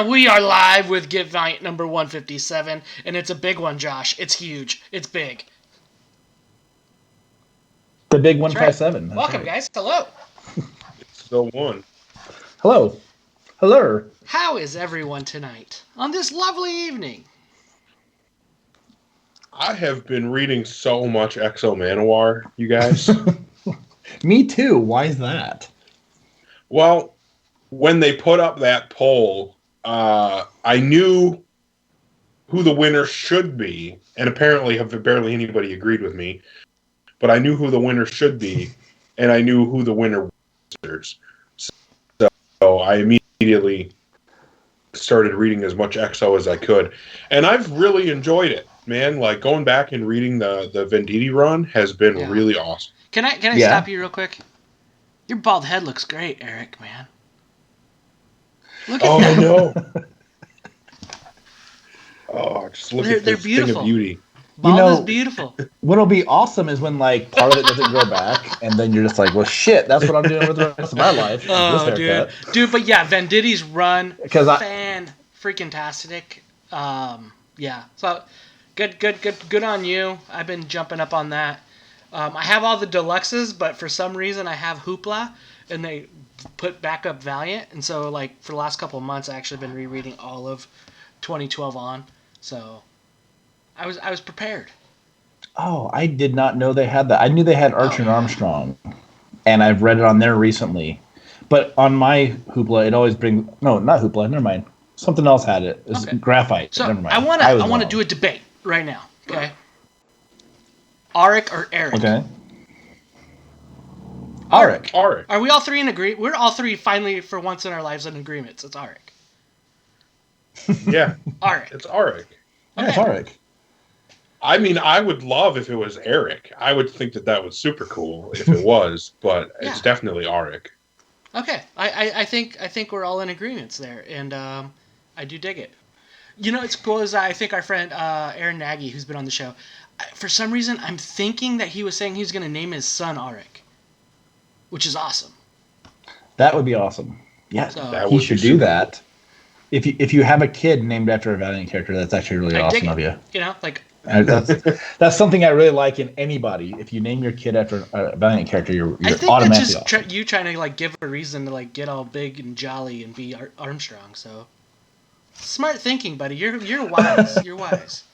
We are live with Get Valiant number 157, and it's a big one, Josh. It's huge. It's big. The big That's 157. Right. Welcome, right. guys. Hello. It's the one. Hello. Hello. How is everyone tonight on this lovely evening? I have been reading so much Manowar, you guys. Me too. Why is that? Well, when they put up that poll, I knew who the winner should be, and apparently barely anybody agreed with me, but I knew who the winner should be, and I knew who the winner was. So I immediately started reading as much EXO as I could, and I've really enjoyed it, man. Like, going back and reading the Venditti run has been really awesome. Can I stop you real quick? Your bald head looks great, Eric, man. Look at that. I know. Just look at this thing of beauty. Bald is beautiful. What'll be awesome is when, like, part of it doesn't grow back, and then you're just like, well, shit, that's what I'm doing with the rest of my life. Oh, dude, but yeah, Venditti's run, fan-freaking-tastic. Yeah, so good on you. I've been jumping up on that. I have all the deluxes, but for some reason I have Hoopla, and they put back up Valiant, and so, like, for the last couple of months I actually been rereading all of 2012 on, so I was prepared. Oh, I did not know they had that. I knew they had Archer and Armstrong, and I've read it on there recently. But on my Hoopla, it always brings... No, not Hoopla. Never mind. Something else had it. It's Graphite. So never mind. I want to do a debate right now, okay? Arik or Eric? Okay. Arik. Arik. Are we all three in agreement? We're all three finally, for once in our lives, in agreement. It's Arik. Yeah. Arik. It's Arik. Yeah, it's Arik. I mean, I would love if it was Eric. I would think that was super cool if it was, but it's definitely Arik. Okay, I think we're all in agreements there, and I do dig it. You know, it's cool as I think our friend Aaron Nagy, who's been on the show, for some reason I'm thinking that he was saying he was going to name his son Arik, which is awesome. That would be awesome. Yeah, so, he should do that. If you have a kid named after a Valiant character, that's actually really awesome of you. You know, like. That's something I really like in anybody. If you name your kid after a Valiant character, you're automatically that's just awesome. You trying to, like, give a reason to, like, get all big and jolly and be Armstrong. So smart thinking, buddy. You're wise. You're wise.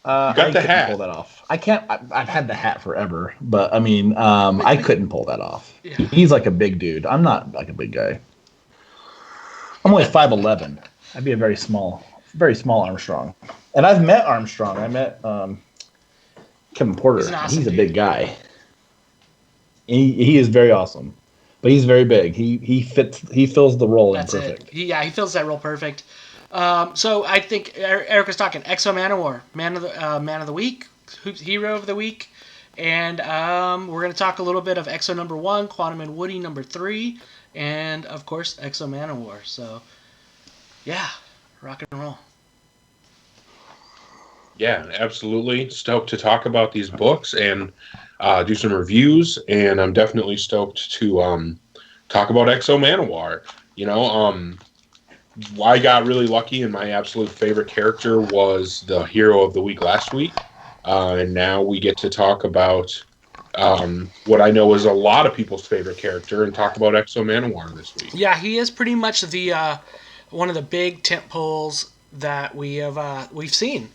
You got the hat. Pull that off. I can't. I've had the hat forever, but I mean, I couldn't pull that off. Yeah. He's like a big dude. I'm not like a big guy. I'm only 5'11". I'd be a very small Armstrong. And I've met Armstrong. I met Kevin Porter. He's an awesome He's a dude. big guy. He is very awesome, but he's very big. He fills the role perfect. He fills that role perfect. So I think Eric was talking Manowar, man of the week, hero of the week, and we're going to talk a little bit of EXO number 1, Quantum and Woody number 3, and of course Manowar. So yeah, rock and roll. Yeah, absolutely. Stoked to talk about these books and do some reviews, and I'm definitely stoked to talk about Manowar. You know, I got really lucky, and my absolute favorite character was the hero of the week last week, and now we get to talk about what I know is a lot of people's favorite character, and talk about Manowar this week. Yeah, he is pretty much the one of the big tent poles that we've seen.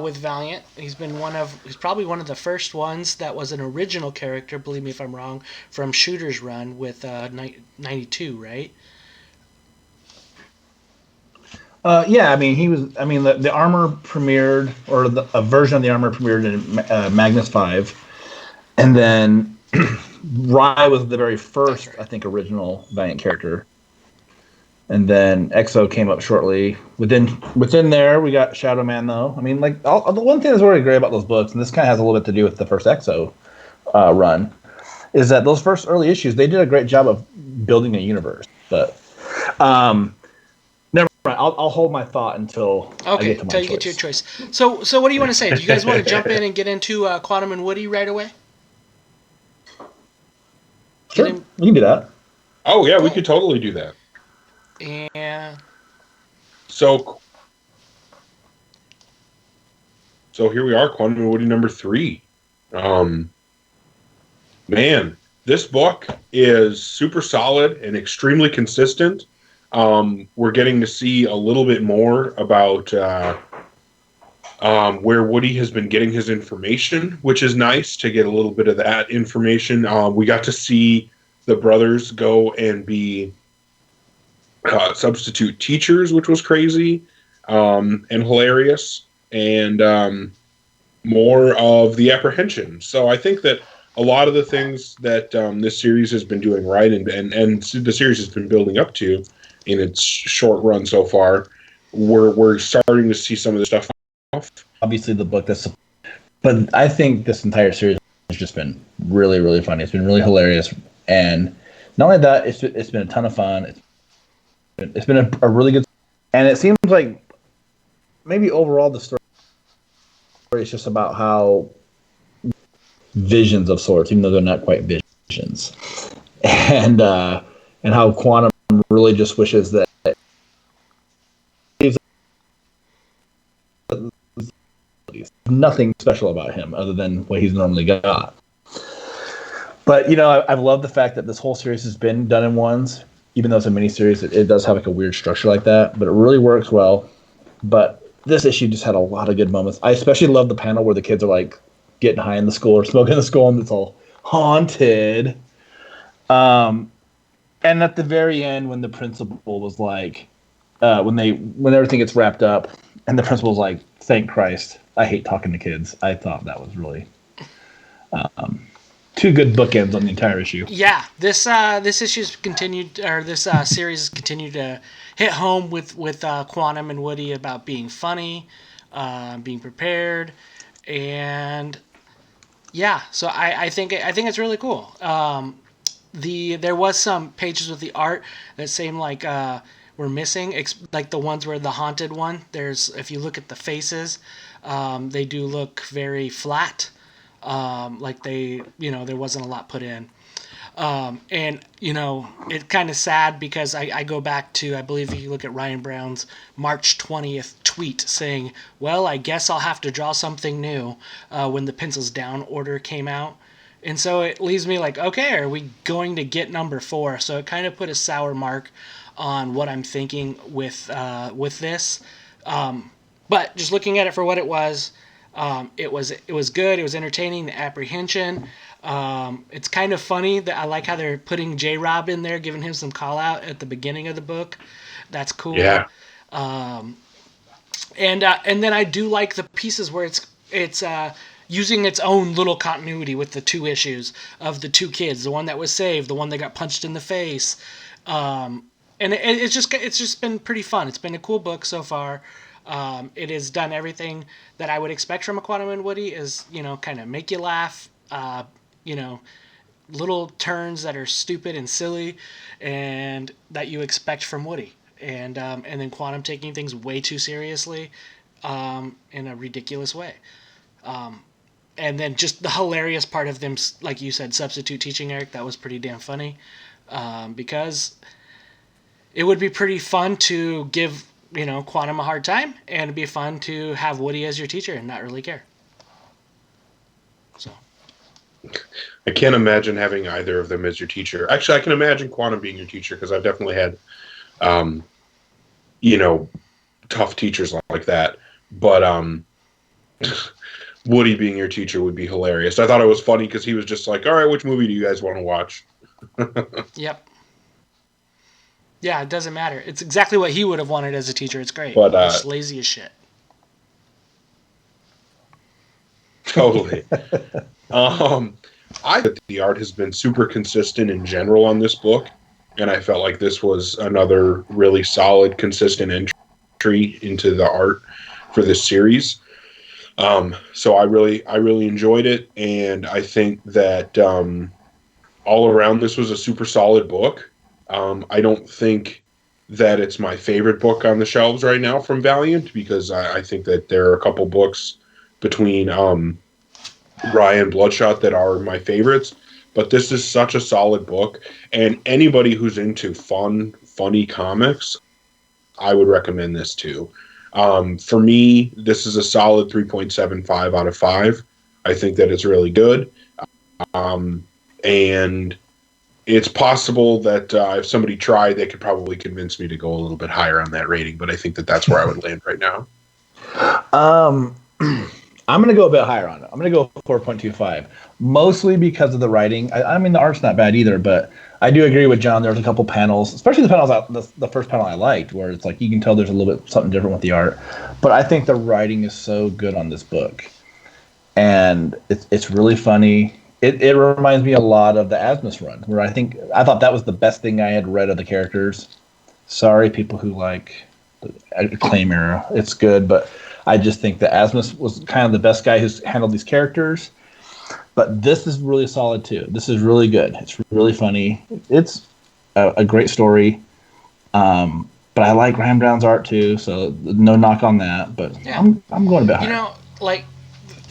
With Valiant, he's probably one of the first ones that was an original character. Believe me if I'm wrong. From Shooter's run with 92, right? Yeah, I mean the armor premiered, or a version of the armor premiered in Magnus 5, and then Rai was the very first, I think, original Valiant character. And then EXO came up shortly. Within there, we got Shadow Man, though. I mean, like, the one thing that's really great about those books, and this kind of has a little bit to do with the first EXO run, is that those first early issues, they did a great job of building a universe. But never mind. I'll hold my thought until I get to my choice. You get to your choice. So what do you want to say? Do you guys want to jump in and get into Quantum and Woody right away? Sure, we can do that. Oh yeah, we Cool. could totally do that. And So here we are, Quantum and Woody number 3. Um, Man, this book is super solid and extremely consistent. We're getting to see a little bit more about where Woody has been getting his information, which is nice to get a little bit of that information. We got to see the brothers go and be substitute teachers, which was crazy and hilarious, and more of the apprehension. So I think that a lot of the things that this series has been doing right, and the series has been building up to in its short run so far, we're starting to see some of the stuff off. Obviously, the book that's, but I think this entire series has just been really, really funny. It's been really hilarious, and not only that, it's been a ton of fun. It's been a really good, and it seems like maybe overall the story is just about how visions of sorts, even though they're not quite visions, and how Quantum really just wishes that nothing special about him other than what he's normally got. But I've loved the fact that this whole series has been done in ones, even though it's a miniseries. It does have like a weird structure like that, but it really works well. But this issue just had a lot of good moments. I especially love the panel where the kids are like getting high in the school or smoking in the school, and it's all haunted. And at the very end, when the principal was like, when everything gets wrapped up, and the principal's like, "Thank Christ, I hate talking to kids." I thought that was really two good bookends on the entire issue. yeah, this issue's continued, or this series has continued to hit home with Quantum and Woody about being funny, being prepared, and yeah. So I think it's really cool. There was some pages with the art that seemed like were missing, like the ones where the haunted one. If you look at the faces, they do look very flat. Like there wasn't a lot put in. And it's kind of sad because I go back to, I believe if you look at Ryan Brown's March 20th tweet saying, "Well, I guess I'll have to draw something new," when the pencils down order came out. And so it leaves me like, okay, are we going to get number 4? So it kind of put a sour mark on what I'm thinking with this. But just looking at it for what it was good. It was entertaining. The apprehension. It's kind of funny that I like how they're putting J. Rob in there, giving him some call out at the beginning of the book. That's cool. Yeah. And then I do like the pieces where it's using its own little continuity with the 2 issues of the 2 kids, the one that was saved, the one that got punched in the face. And it's just been pretty fun. It's been a cool book so far. It has done everything that I would expect from a Quantum and Woody, is kind of make you laugh, little turns that are stupid and silly, and that you expect from Woody, and then Quantum taking things way too seriously, in a ridiculous way. And then just the hilarious part of them, like you said, substitute teaching Eric, that was pretty damn funny, because it would be pretty fun to give Quantum a hard time, and it'd be fun to have Woody as your teacher and not really care. So I can't imagine having either of them as your teacher. Actually, I can imagine Quantum being your teacher because I've definitely had, tough teachers like that. But Woody being your teacher would be hilarious. I thought it was funny because he was just like, "All right, which movie do you guys want to watch?" Yep. Yeah, it doesn't matter. It's exactly what he would have wanted as a teacher. It's great. But just lazy as shit. Totally. I think the art has been super consistent in general on this book, and I felt like this was another really solid, consistent entry into the art for this series. So I really enjoyed it, and I think that all around this was a super solid book. I don't think that it's my favorite book on the shelves right now from Valiant, because I think that there are a couple books between Ryan Bloodshot that are my favorites, but this is such a solid book, and anybody who's into funny comics, I would recommend this too. For me, this is a solid 3.75 out of 5. I think that it's really good. And it's possible that if somebody tried, they could probably convince me to go a little bit higher on that rating, but I think that that's where I would land right now. I'm going to go a bit higher on it. I'm going to go 4.25, mostly because of the writing. I mean, the art's not bad either, but I do agree with John. There's a couple panels, especially the panels, the first panel I liked, where it's like you can tell there's a little bit something different with the art. But I think the writing is so good on this book, and it's really funny. It reminds me a lot of the Asmus run, where I thought that was the best thing I had read of the characters. Sorry, people who like the Claim era. It's good, but I just think that Asmus was kind of the best guy who's handled these characters. But this is really solid too. This is really good. It's really funny. It's a great story. But I like Graham Brown's art too, so no knock on that. But yeah. I'm going a bit higher. You know, like,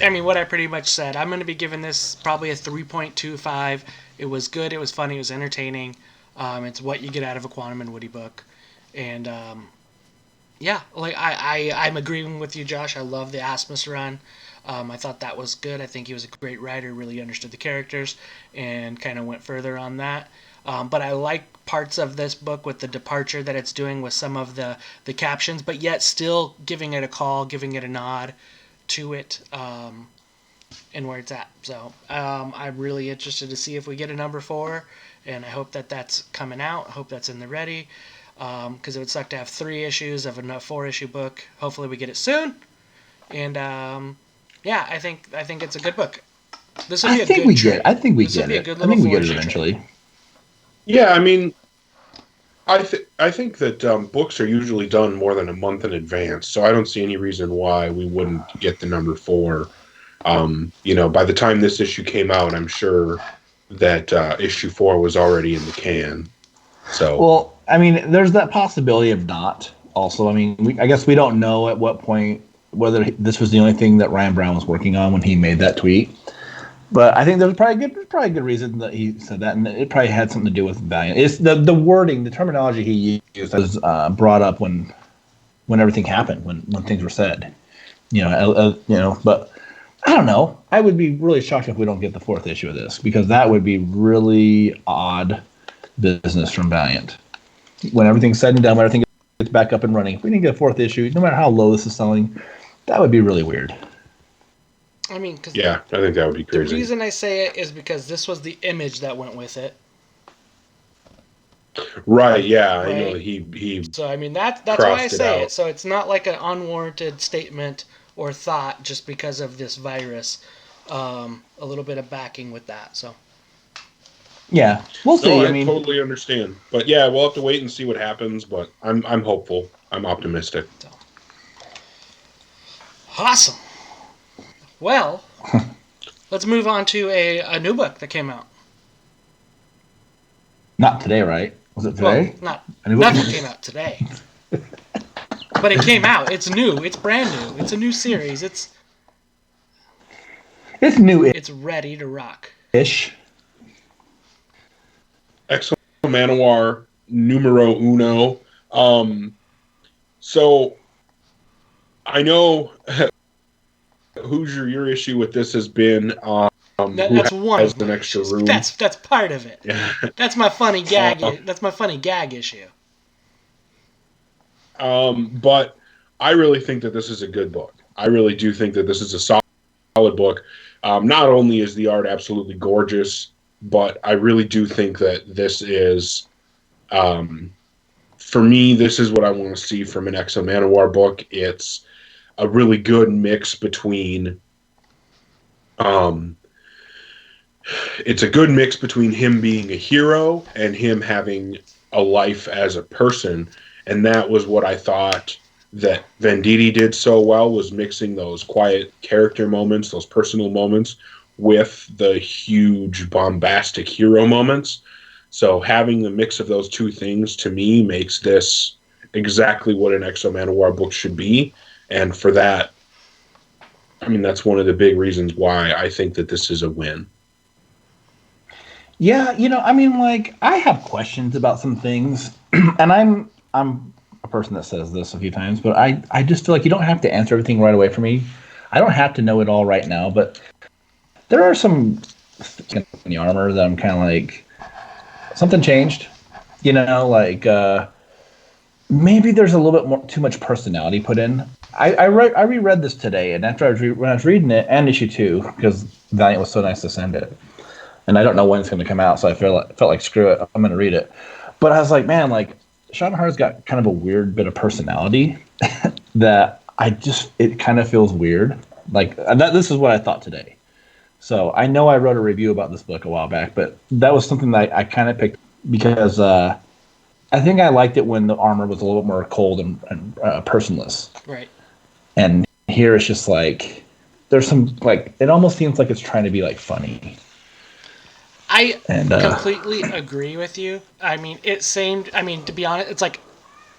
I mean, what I pretty much said. I'm going to be giving this probably a 3.25. It was good. It was funny. It was entertaining. It's what you get out of a Quantum and Woody book, and yeah, like I'm agreeing with you, Josh. I love the Asmus run. I thought that was good. I think he was a great writer, really understood the characters, and kind of went further on that. But I like parts of this book with the departure that it's doing with some of the captions, but yet still giving it a call, giving it a nod to it, and where it's at. So I'm really interested to see if we get a number 4, and I hope that that's coming out. I hope that's in the ready. Because it would suck to have 3 issues of a 4-issue book. Hopefully we get it soon. And yeah, I think it's a good book. This would be a good trade. I think we get it. I think we get it eventually. Yeah, I mean, I think that books are usually done more than a month in advance, so I don't see any reason why we wouldn't get the number 4. You know, by the time this issue came out, I'm sure that issue 4 was already in the can. So well, I mean, there's that possibility of not. Also, I mean, I guess we don't know at what point whether this was the only thing that Ryan Brown was working on when he made that tweet. But I think there's probably a good reason that he said that, and it probably had something to do with Valiant. It's the wording, the terminology he used was brought up when everything happened, when things were said. You know, but I don't know. I would be really shocked if we don't get the 4th issue of this, because that would be really odd business from Valiant. When everything's said and done, when everything gets back up and running, if we didn't get a 4th issue, no matter how low this is selling, that would be really weird. I mean, cause yeah, I think that would be crazy. The reason I say it is because this was the image that went with it. Right, yeah, right? I know he So I mean that's why I say it. So it's not like an unwarranted statement or thought just because of this virus. A little bit of backing with that. So yeah, we'll see. No, I totally understand, but yeah, we'll have to wait and see what happens. But I'm hopeful. I'm optimistic. So. Awesome. Well, let's move on to a new book that came out. Not today, right? Was it today? Well, nothing came out today. But it came out. It's new. It's brand new. It's a new series. It's new. It's ready to rock. Ish. Exo Manowar numero uno. So I know Hoosier, your issue with this has been that's one has of an my extra issues. room. That's part of it. Yeah. That's my funny gag. That's my funny gag issue. But I really think that this is a good book. I really do think that this is a solid book. Not only is the art absolutely gorgeous, but I really do think that this is, for me, this is what I want to see from an Exo Manowar book. It's a really good mix between, him being a hero and him having a life as a person. And that was what I thought that Venditti did so well, was mixing those quiet character moments, those personal moments, with the huge bombastic hero moments. So having the mix of those two things, to me, makes this exactly what an Exo Manowar book should be. And for that, I mean, that's one of the big reasons why I think that this is a win. Yeah, I mean, like, I have questions about some things, and I'm a person that says this a few times, but I just feel like you don't have to answer everything right away for me. I don't have to know it all right now, but there are some things in the armor that I'm kind of like, something changed. Like, maybe there's a little bit more too much personality put in. I reread this today, and after when I was reading it, and issue 2, because Valiant was so nice to send it, and I don't know when it's going to come out, so I felt like screw it, I'm going to read it. But I was like, man, like Sean Hart's got kind of a weird bit of personality that it kind of feels weird. Like this is what I thought today. So I know I wrote a review about this book a while back, but that was something that I kind of picked because I think I liked it when the armor was a little bit more cold and personless. Right. And here it's just like there's some like it almost seems like it's trying to be like funny. I completely agree with you. I mean, to be honest, it's like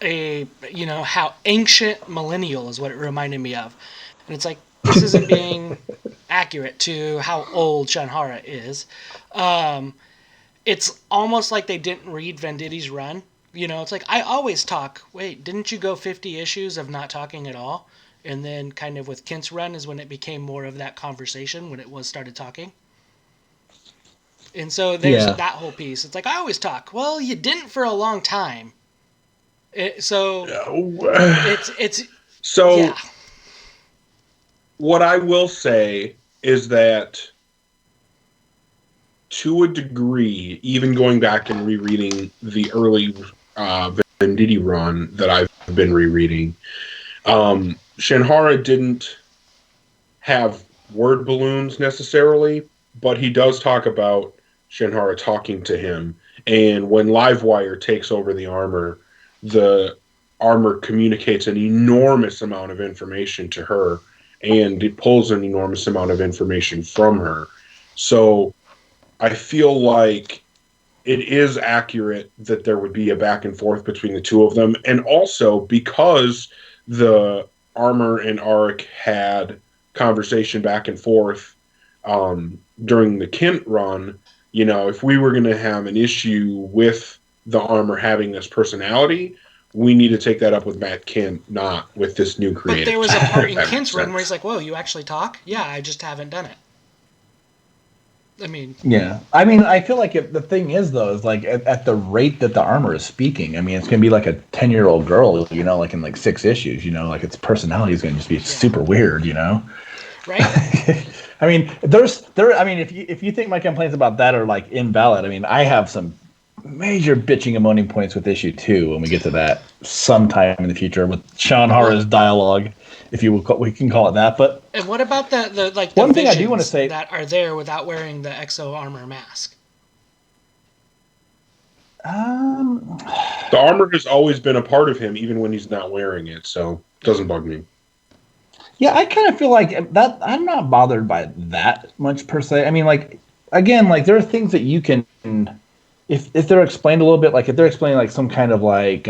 how ancient millennial is what it reminded me of. And it's like, this isn't being accurate to how old Shanhara is. It's almost like they didn't read Venditti's run. It's like, I always talk. Wait, didn't you go 50 issues of not talking at all? And then kind of with Kent's run is when it became more of that conversation, when it was started talking. And so there's that whole piece. It's like, I always talk. Well, you didn't for a long time. So yeah. What I will say is that to a degree, even going back and rereading the early Venditti run that I've been rereading, Shanhara didn't have word balloons necessarily, but he does talk about Shanhara talking to him. And when Livewire takes over the armor communicates an enormous amount of information to her, and it pulls an enormous amount of information from her. So I feel like it is accurate that there would be a back and forth between the two of them. And also because the armor and Arik had conversation back and forth during the Kent run, if we were going to have an issue with the armor having this personality, we need to take that up with Matt Kent, not with this new creative. But there was a part in Kent's run where he's like, whoa, you actually talk? Yeah, I just haven't done it. I mean... Yeah. I mean, I feel like the thing is, though, is like at the rate that the armor is speaking, I mean, it's going to be like a 10-year-old girl, like in like 6 issues, like its personality is going to just be super weird, Right? I mean, if you think my complaints about that are like invalid, I mean, I have some major bitching and moaning points with issue 2 when we get to that sometime in the future with Sean Hara's dialogue, if you will, we can call it that. But and what about the one thing I do want to say that are there without wearing the exo armor mask? The armor has always been a part of him, even when he's not wearing it, so it doesn't bug me. Yeah, I kind of feel like that. I'm not bothered by that much per se. I mean, like, again, like there are things that you can, if they're explained a little bit, like if they're explaining like some kind of like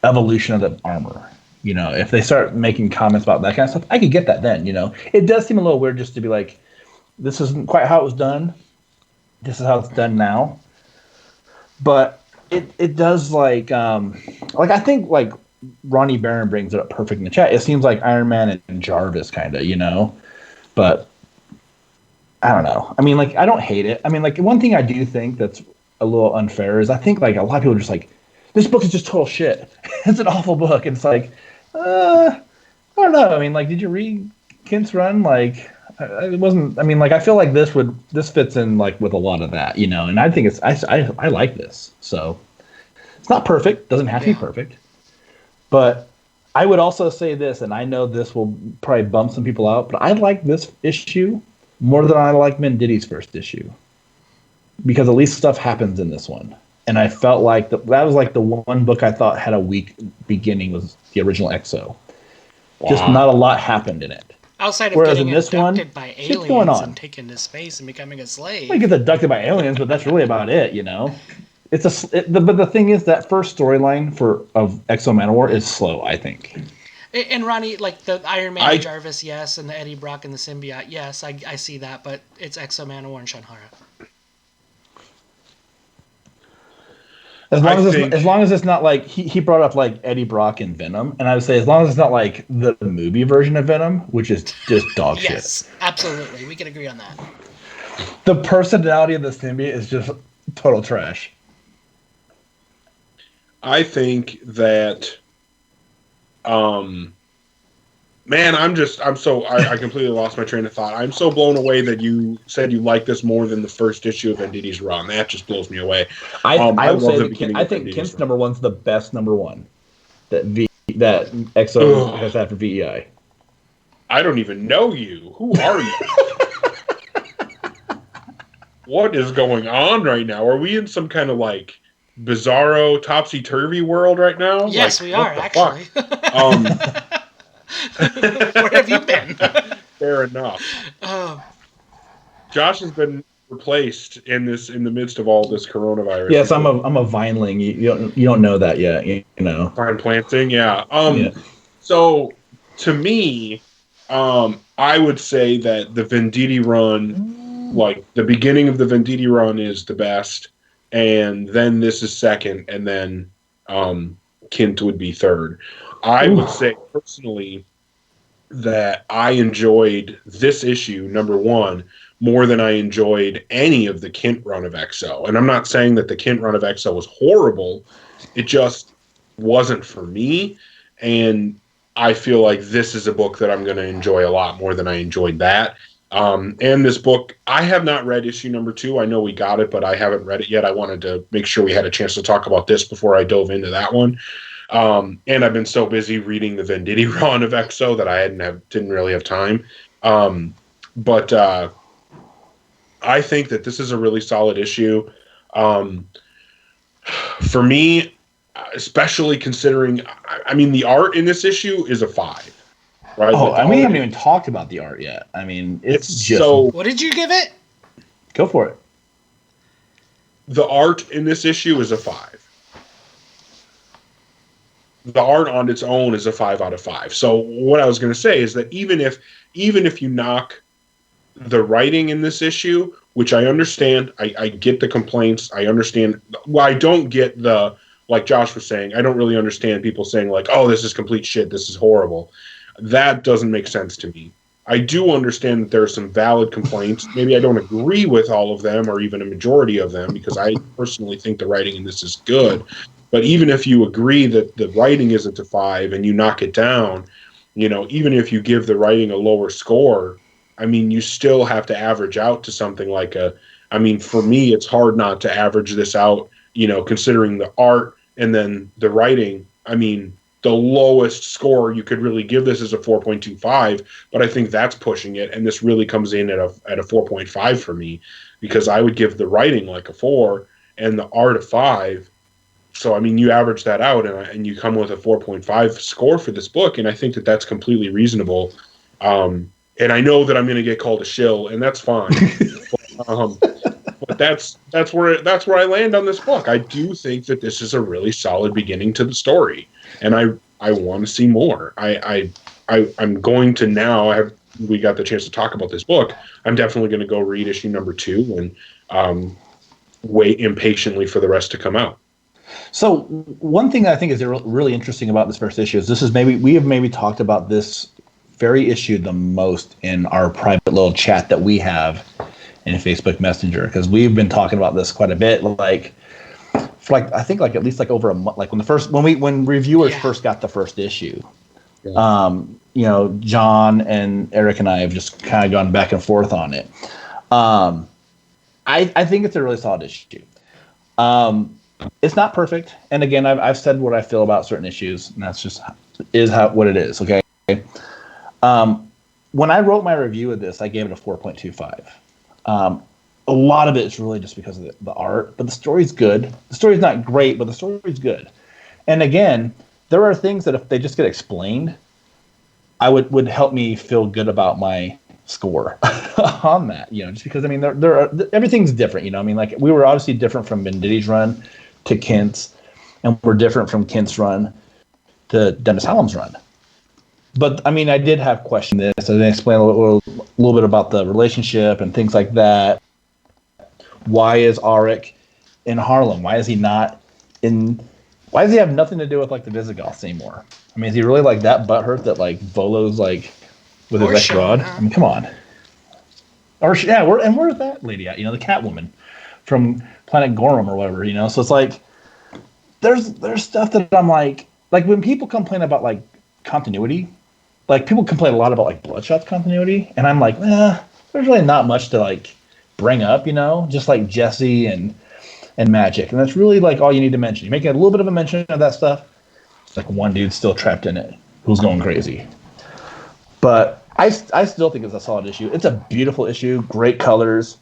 evolution of the armor, if they start making comments about that kind of stuff, I could get that then. It does seem a little weird just to be like, this isn't quite how it was done. This is how it's done now. But it does like I think like Ronnie Barron brings it up perfect in the chat. It seems like Iron Man and Jarvis kind of, but I don't know. I mean, like, I don't hate it. I mean, like, one thing I do think that's a little unfair is I think like a lot of people are just like, this book is just total shit. It's an awful book. And it's like, I don't know. I mean, like, did you read Kent's run? Like, it wasn't. I mean, like, I feel like this fits in like with a lot of that, and I think I like this. So it's not perfect. Doesn't have to be perfect. But I would also say this, and I know this will probably bump some people out, but I like this issue more than I like Menditti's first issue. Because at least stuff happens in this one. And I felt like that was like the one book I thought had a weak beginning was the original Exo. Wow. Just not a lot happened in it. Outside of getting abducted by aliens and taken to space and becoming a slave. Well, he gets abducted by aliens, but that's really about it, But the thing is that first storyline of Exo Manowar is slow, I think. And Ronnie, like the Iron Man Jarvis, yes, and the Eddie Brock and the symbiote, yes, I see that, but it's Exo Manowar and Shanhara. as long as it's not like he brought up like Eddie Brock and Venom, and I would say as long as it's not like the movie version of Venom, which is just dog shit. Yes, absolutely, we can agree on that. The personality of the symbiote is just total trash. I think that, man, I completely lost my train of thought. I'm so blown away that you said you like this more than the first issue of Venditti's run. That just blows me away. I think Kent's number one's the best number one that EXO has after VEI. I don't even know you. Who are you? What is going on right now? Are we in some kind of like bizarro topsy-turvy world right now? Yes, like, we are actually. Where have you been? Fair enough. Josh has been replaced in the midst of all this coronavirus. Yes, I'm a vineling. You don't know that yet. You know. Vine planting, yeah. So to me, I would say that the Venditti run, like the beginning of the Venditti run, is the best, and then this is second, and then Kent would be third. I would say personally that I enjoyed this issue, number one, more than I enjoyed any of the Kent run of EXO. And I'm not saying that the Kent run of EXO was horrible. It just wasn't for me. And I feel like this is a book that I'm going to enjoy a lot more than I enjoyed that. And this book, I have not read issue number 2. I know we got it, but I haven't read it yet. I wanted to make sure we had a chance to talk about this before I dove into that one. And I've been so busy reading the Venditti run of EXO that I didn't really have time. But I think that this is a really solid issue. For me, especially considering, I mean, the art in this issue is a 5. Right? Oh, we haven't even talked about the art yet. I mean, it's just... So, what did you give it? Go for it. The art in this issue is a 5. The art on its own is a 5 out of 5. So what I was going to say is that even if you knock the writing in this issue, which I understand, I get the complaints, I understand. Well, I don't get the, like Josh was saying, I don't really understand people saying like, oh, this is complete shit, this is horrible. That doesn't make sense to me. I do understand that there are some valid complaints. Maybe I don't agree with all of them or even a majority of them because I personally think the writing in this is good. But even if you agree that the writing isn't a 5 and you knock it down, you know, even if you give the writing a lower score, I mean, you still have to average out to something like I mean, for me, it's hard not to average this out, you know, considering the art and then the writing. I mean, the lowest score you could really give this is a 4.25, but I think that's pushing it. And this really comes in at a 4.5 for me because I would give the writing like a 4 and the art a 5. So, I mean, you average that out and you come with a 4.5 score for this book, and I think that that's completely reasonable. And I know that I'm going to get called a shill, and that's fine. But that's where I land on this book. I do think that this is a really solid beginning to the story, and I want to see more. I'm going to now. We got the chance to talk about this book. I'm definitely going to go read issue number 2 and wait impatiently for the rest to come out. So one thing I think is really interesting about this first issue is we have maybe talked about this very issue the most in our private little chat that we have in Facebook Messenger, because we've been talking about this quite a bit, like for I think at least over a month, like when reviewers first got the first issue. Yeah. You know, John and Eric and I have just kind of gone back and forth on it. I think it's a really solid issue. It's not perfect, and again, I've said what I feel about certain issues, and that's just what it is. Okay. When I wrote my review of this, I gave it a 4.25. A lot of it is really just because of the art, but the story's good. The story's not great, but the story's good. And again, there are things that if they just get explained, I would help me feel good about my score on that. You know, just because I mean, everything's different. You know, I mean, like we were obviously different from Venditti's run to Kent's, and we're different from Kent's run to Dennis Hallam's run. But I mean, I did have questioned this. I explained a little bit about the relationship and things like that. Why is Auric in Harlem? Why is he not in why does he have nothing to do with like the Visigoths anymore? I mean, is he really like that butthurt that like Volo's like with his ex Sean, broad? huh? I mean, come on. Or yeah, where's that lady at? You know, the Catwoman from Planet Gorum or whatever. You know, so it's like there's stuff that I'm like when people complain about like continuity, like people complain a lot about like Bloodshot's continuity, and I'm like, there's really not much to like bring up. You know, just like Jesse and Magic, and that's really like all you need to mention. You make a little bit of a mention of that stuff. It's like one dude still trapped in it who's going crazy. But I still think it's a solid issue. It's a beautiful issue, great colors,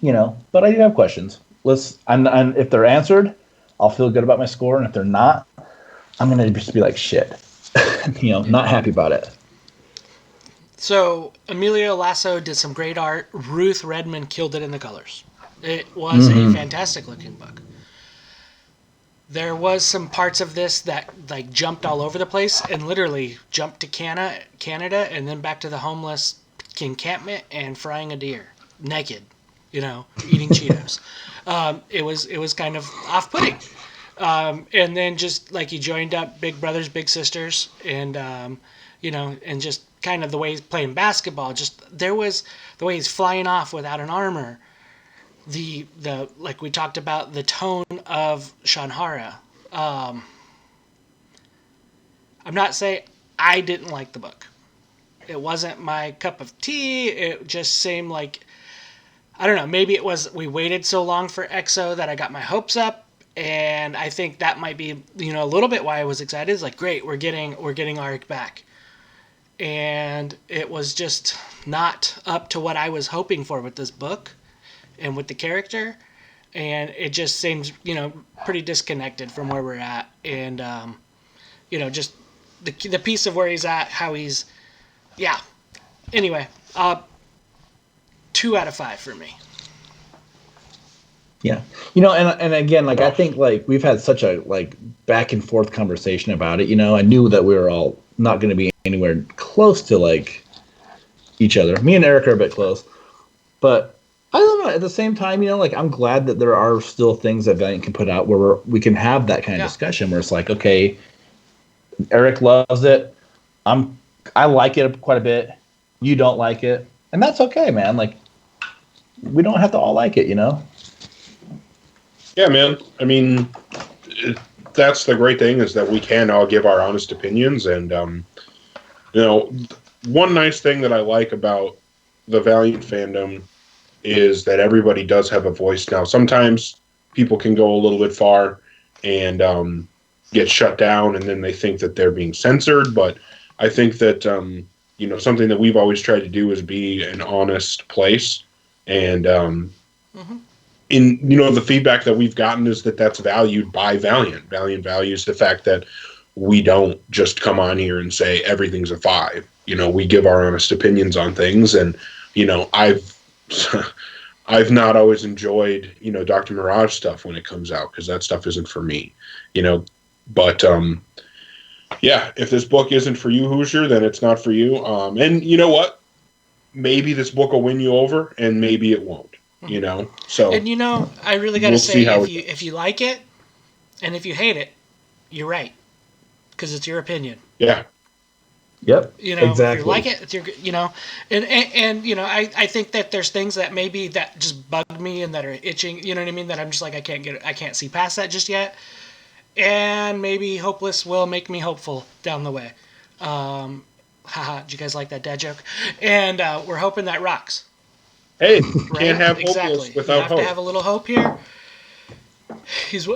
you know. But I do have questions. And if they're answered, I'll feel good about my score. And if they're not, I'm gonna just be like shit, you know, not happy about it. So Emilio Lasso did some great art. Ruth Redmond killed it in the colors. It was a fantastic looking book. There was some parts of this that like jumped all over the place and literally jumped to Canada and then back to the homeless encampment and frying a deer naked, you know, eating Cheetos. It was kind of off-putting. And then just like he joined up Big Brothers Big Sisters and you know, and just kind of the way he's playing basketball. Just there was the way he's flying off without an armor. The like we talked about the tone of Shanhara. I'm not saying I didn't like the book. It wasn't my cup of tea. It just seemed like I don't know. Maybe it was we waited so long for EXO that I got my hopes up, and I think that might be a little bit why I was excited. It's like great, we're getting Arik back, and it was just not up to what I was hoping for with this book. And with the character, and it just seems pretty disconnected from where we're at, and just the piece of where he's at, how he's anyway 2 out of 5 for me. Yeah, and again, like I think like we've had such a like back and forth conversation about it. I knew that we were all not going to be anywhere close to like each other. Me and Eric are a bit close, but I don't know. At the same time, like I'm glad that there are still things that Valiant can put out where we can have that kind of discussion where it's like, okay, Eric loves it. I like it quite a bit. You don't like it, and that's okay, man. Like we don't have to all like it, Yeah, man. I mean, that's the great thing is that we can all give our honest opinions, and one nice thing that I like about the Valiant fandom is that everybody does have a voice now. Sometimes people can go a little bit far and get shut down, and then they think that they're being censored. But I think that something that we've always tried to do is be an honest place, and in the feedback that we've gotten is that that's valued by Valiant. Valiant values the fact that we don't just come on here and say everything's a 5. We give our honest opinions on things, and I've not always enjoyed, Dr. Mirage stuff when it comes out because that stuff isn't for me, But if this book isn't for you, Hoosier, then it's not for you. And you know what? Maybe this book will win you over, and maybe it won't. So and I really got to say, if you like it, and if you hate it, you're right, because it's your opinion. Yeah. Yep. Exactly. If you like it, it's your, and I think that there's things that maybe that just bug me and that are itching, you know what I mean? That I'm just like, I can't see past that just yet. And maybe Hopeless will make me hopeful down the way. Haha, did you guys like that dad joke? And we're hoping that rocks. Hey, right? Can't have Hopeless without hope. You have to have a little hope here. He's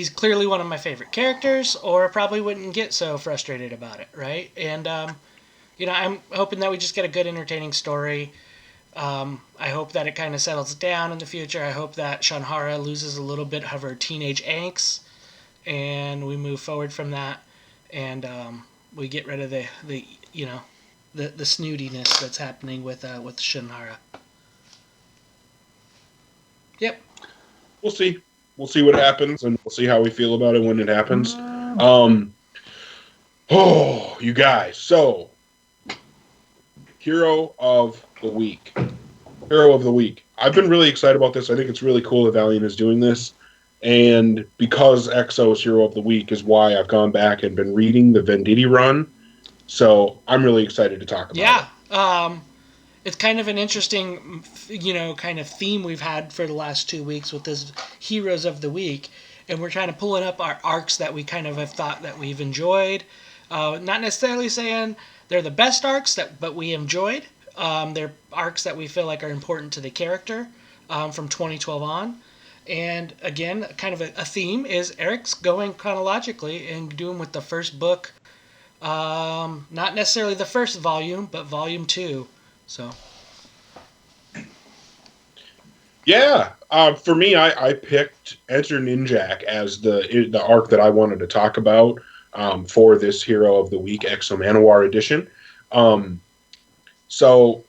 clearly one of my favorite characters, or probably wouldn't get so frustrated about it, right? And I'm hoping that we just get a good, entertaining story. I hope that it kind of settles down in the future. I hope that Shanhara loses a little bit of her teenage angst, and we move forward from that, and we get rid of the snootiness that's happening with Shanhara. Yep. We'll see. We'll see what happens, and we'll see how we feel about it when it happens. You guys. So, Hero of the Week. I've been really excited about this. I think it's really cool that Valiant is doing this. And because Exo's Hero of the Week is why I've gone back and been reading the Venditti run. So I'm really excited to talk about it. Yeah. It's kind of an interesting, kind of theme we've had for the last 2 weeks with this Heroes of the Week. And we're trying to pulling up our arcs that we kind of have thought that we've enjoyed. Not necessarily saying they're the best arcs, but we enjoyed. They're arcs that we feel like are important to the character from 2012 on. And again, kind of a theme is Eric's going chronologically and doing with the first book. Not necessarily the first volume, but volume 2. So. Yeah, for me, I picked Enter Ninjak as the arc that I wanted to talk about for this Hero of the Week Exo Manowar edition. So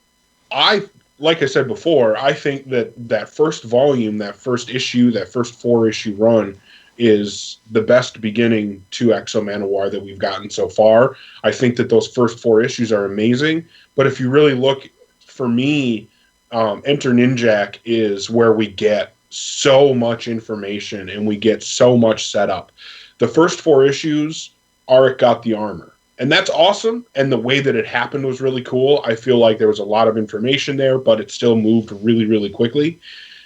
like I said before, I think that first volume, that first issue, that first 4-issue run is the best beginning to Exo Manowar that we've gotten so far. I think that those first 4 issues are amazing, but if you really look, for me, Enter Ninjak is where we get so much information and we get so much setup. The first 4 issues, Arik got the armor. And that's awesome. And the way that it happened was really cool. I feel like there was a lot of information there, but it still moved really, really quickly.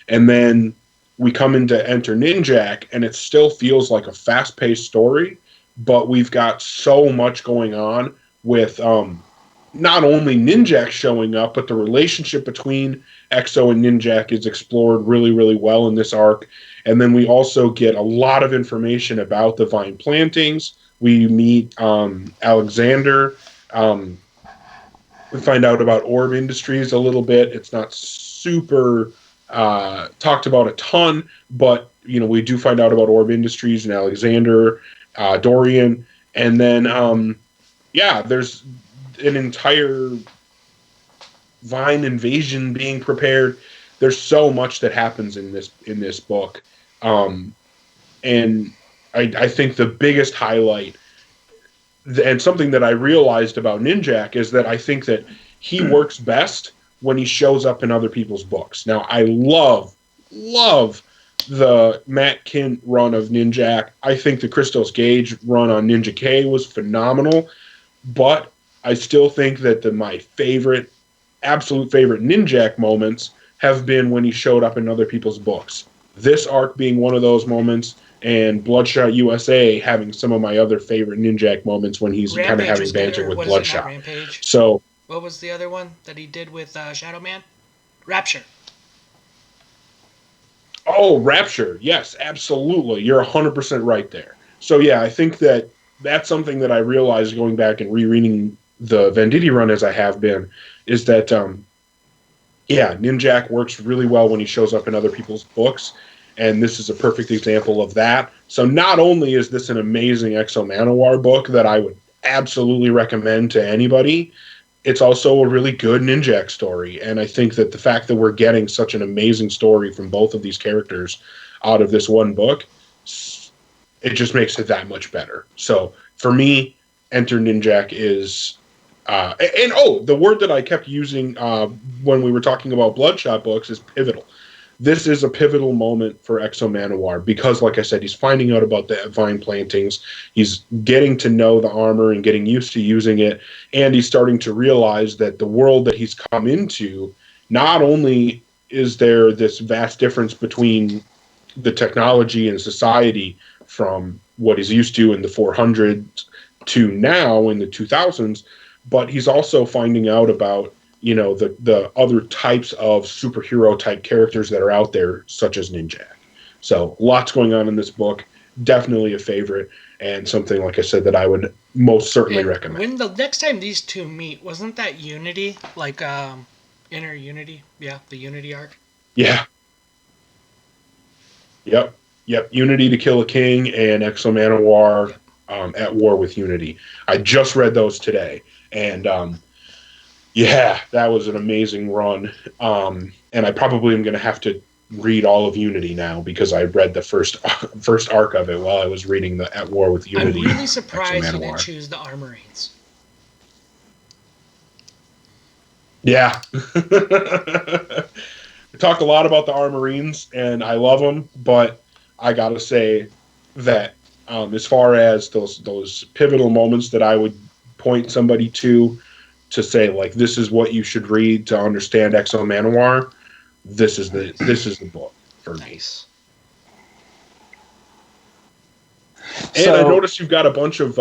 And then we come into Enter Ninjak, and it still feels like a fast-paced story, but we've got so much going on with not only Ninjak showing up, but the relationship between Exo and Ninjak is explored really, really well in this arc. And then we also get a lot of information about the vine plantings. We meet Alexander. We find out about Orb Industries a little bit. It's not super talked about a ton, but we do find out about Orb Industries and Alexander, Dorian, and then there's an entire vine invasion being prepared. There's so much that happens in this book, and I think the biggest highlight, and something that I realized about Ninjak, is that I think that he works best when he shows up in other people's books. Now, I love the Matt Kint run of Ninjak. I think the Christos Gage run on Ninja K was phenomenal, but I still think that my absolute favorite Ninjak moments have been when he showed up in other people's books. This arc being one of those moments, and Bloodshot USA having some of my other favorite Ninjak moments when he's kind of having banter with Bloodshot. Rampage? So, what was the other one that he did with Shadow Man? Rapture. Oh, Rapture. Yes, absolutely. You're 100% right there. So, yeah, I think that's something that I realized going back and rereading the Venditti run as I have been, is that, Ninjak works really well when he shows up in other people's books, and this is a perfect example of that. So not only is this an amazing Exo Manowar book that I would absolutely recommend to anybody, it's also a really good Ninjak story. And I think that the fact that we're getting such an amazing story from both of these characters out of this one book, it just makes it that much better. So for me, Enter Ninjak is... the word that I kept using when we were talking about Bloodshot books is pivotal. This is a pivotal moment for Exo Manowar because, like I said, he's finding out about the vine plantings. He's getting to know the armor and getting used to using it. And he's starting to realize that the world that he's come into, not only is there this vast difference between the technology and society from what he's used to in the 400s to now in the 2000s, but he's also finding out about the other types of superhero type characters that are out there, such as Ninjak. So lots going on in this book. Definitely a favorite, and something, like I said, that I would most certainly recommend. When the next time these two meet, wasn't that Unity? Like Inner Unity? Yeah, the Unity arc. Yeah. Yep. Unity to Kill a King and Exo Manowar at War with Unity. I just read those today, and that was an amazing run. And I probably am going to have to read all of Unity now because I read the first arc of it while I was reading the At War with Unity. I'm really surprised you didn't choose the Armorines. Yeah. We talked a lot about the Armorines, and I love them, but I gotta say that as far as those pivotal moments that I would point somebody to say like this is what you should read to understand Exo Manowar, this is the book for me. Nice. And I noticed you've got a bunch of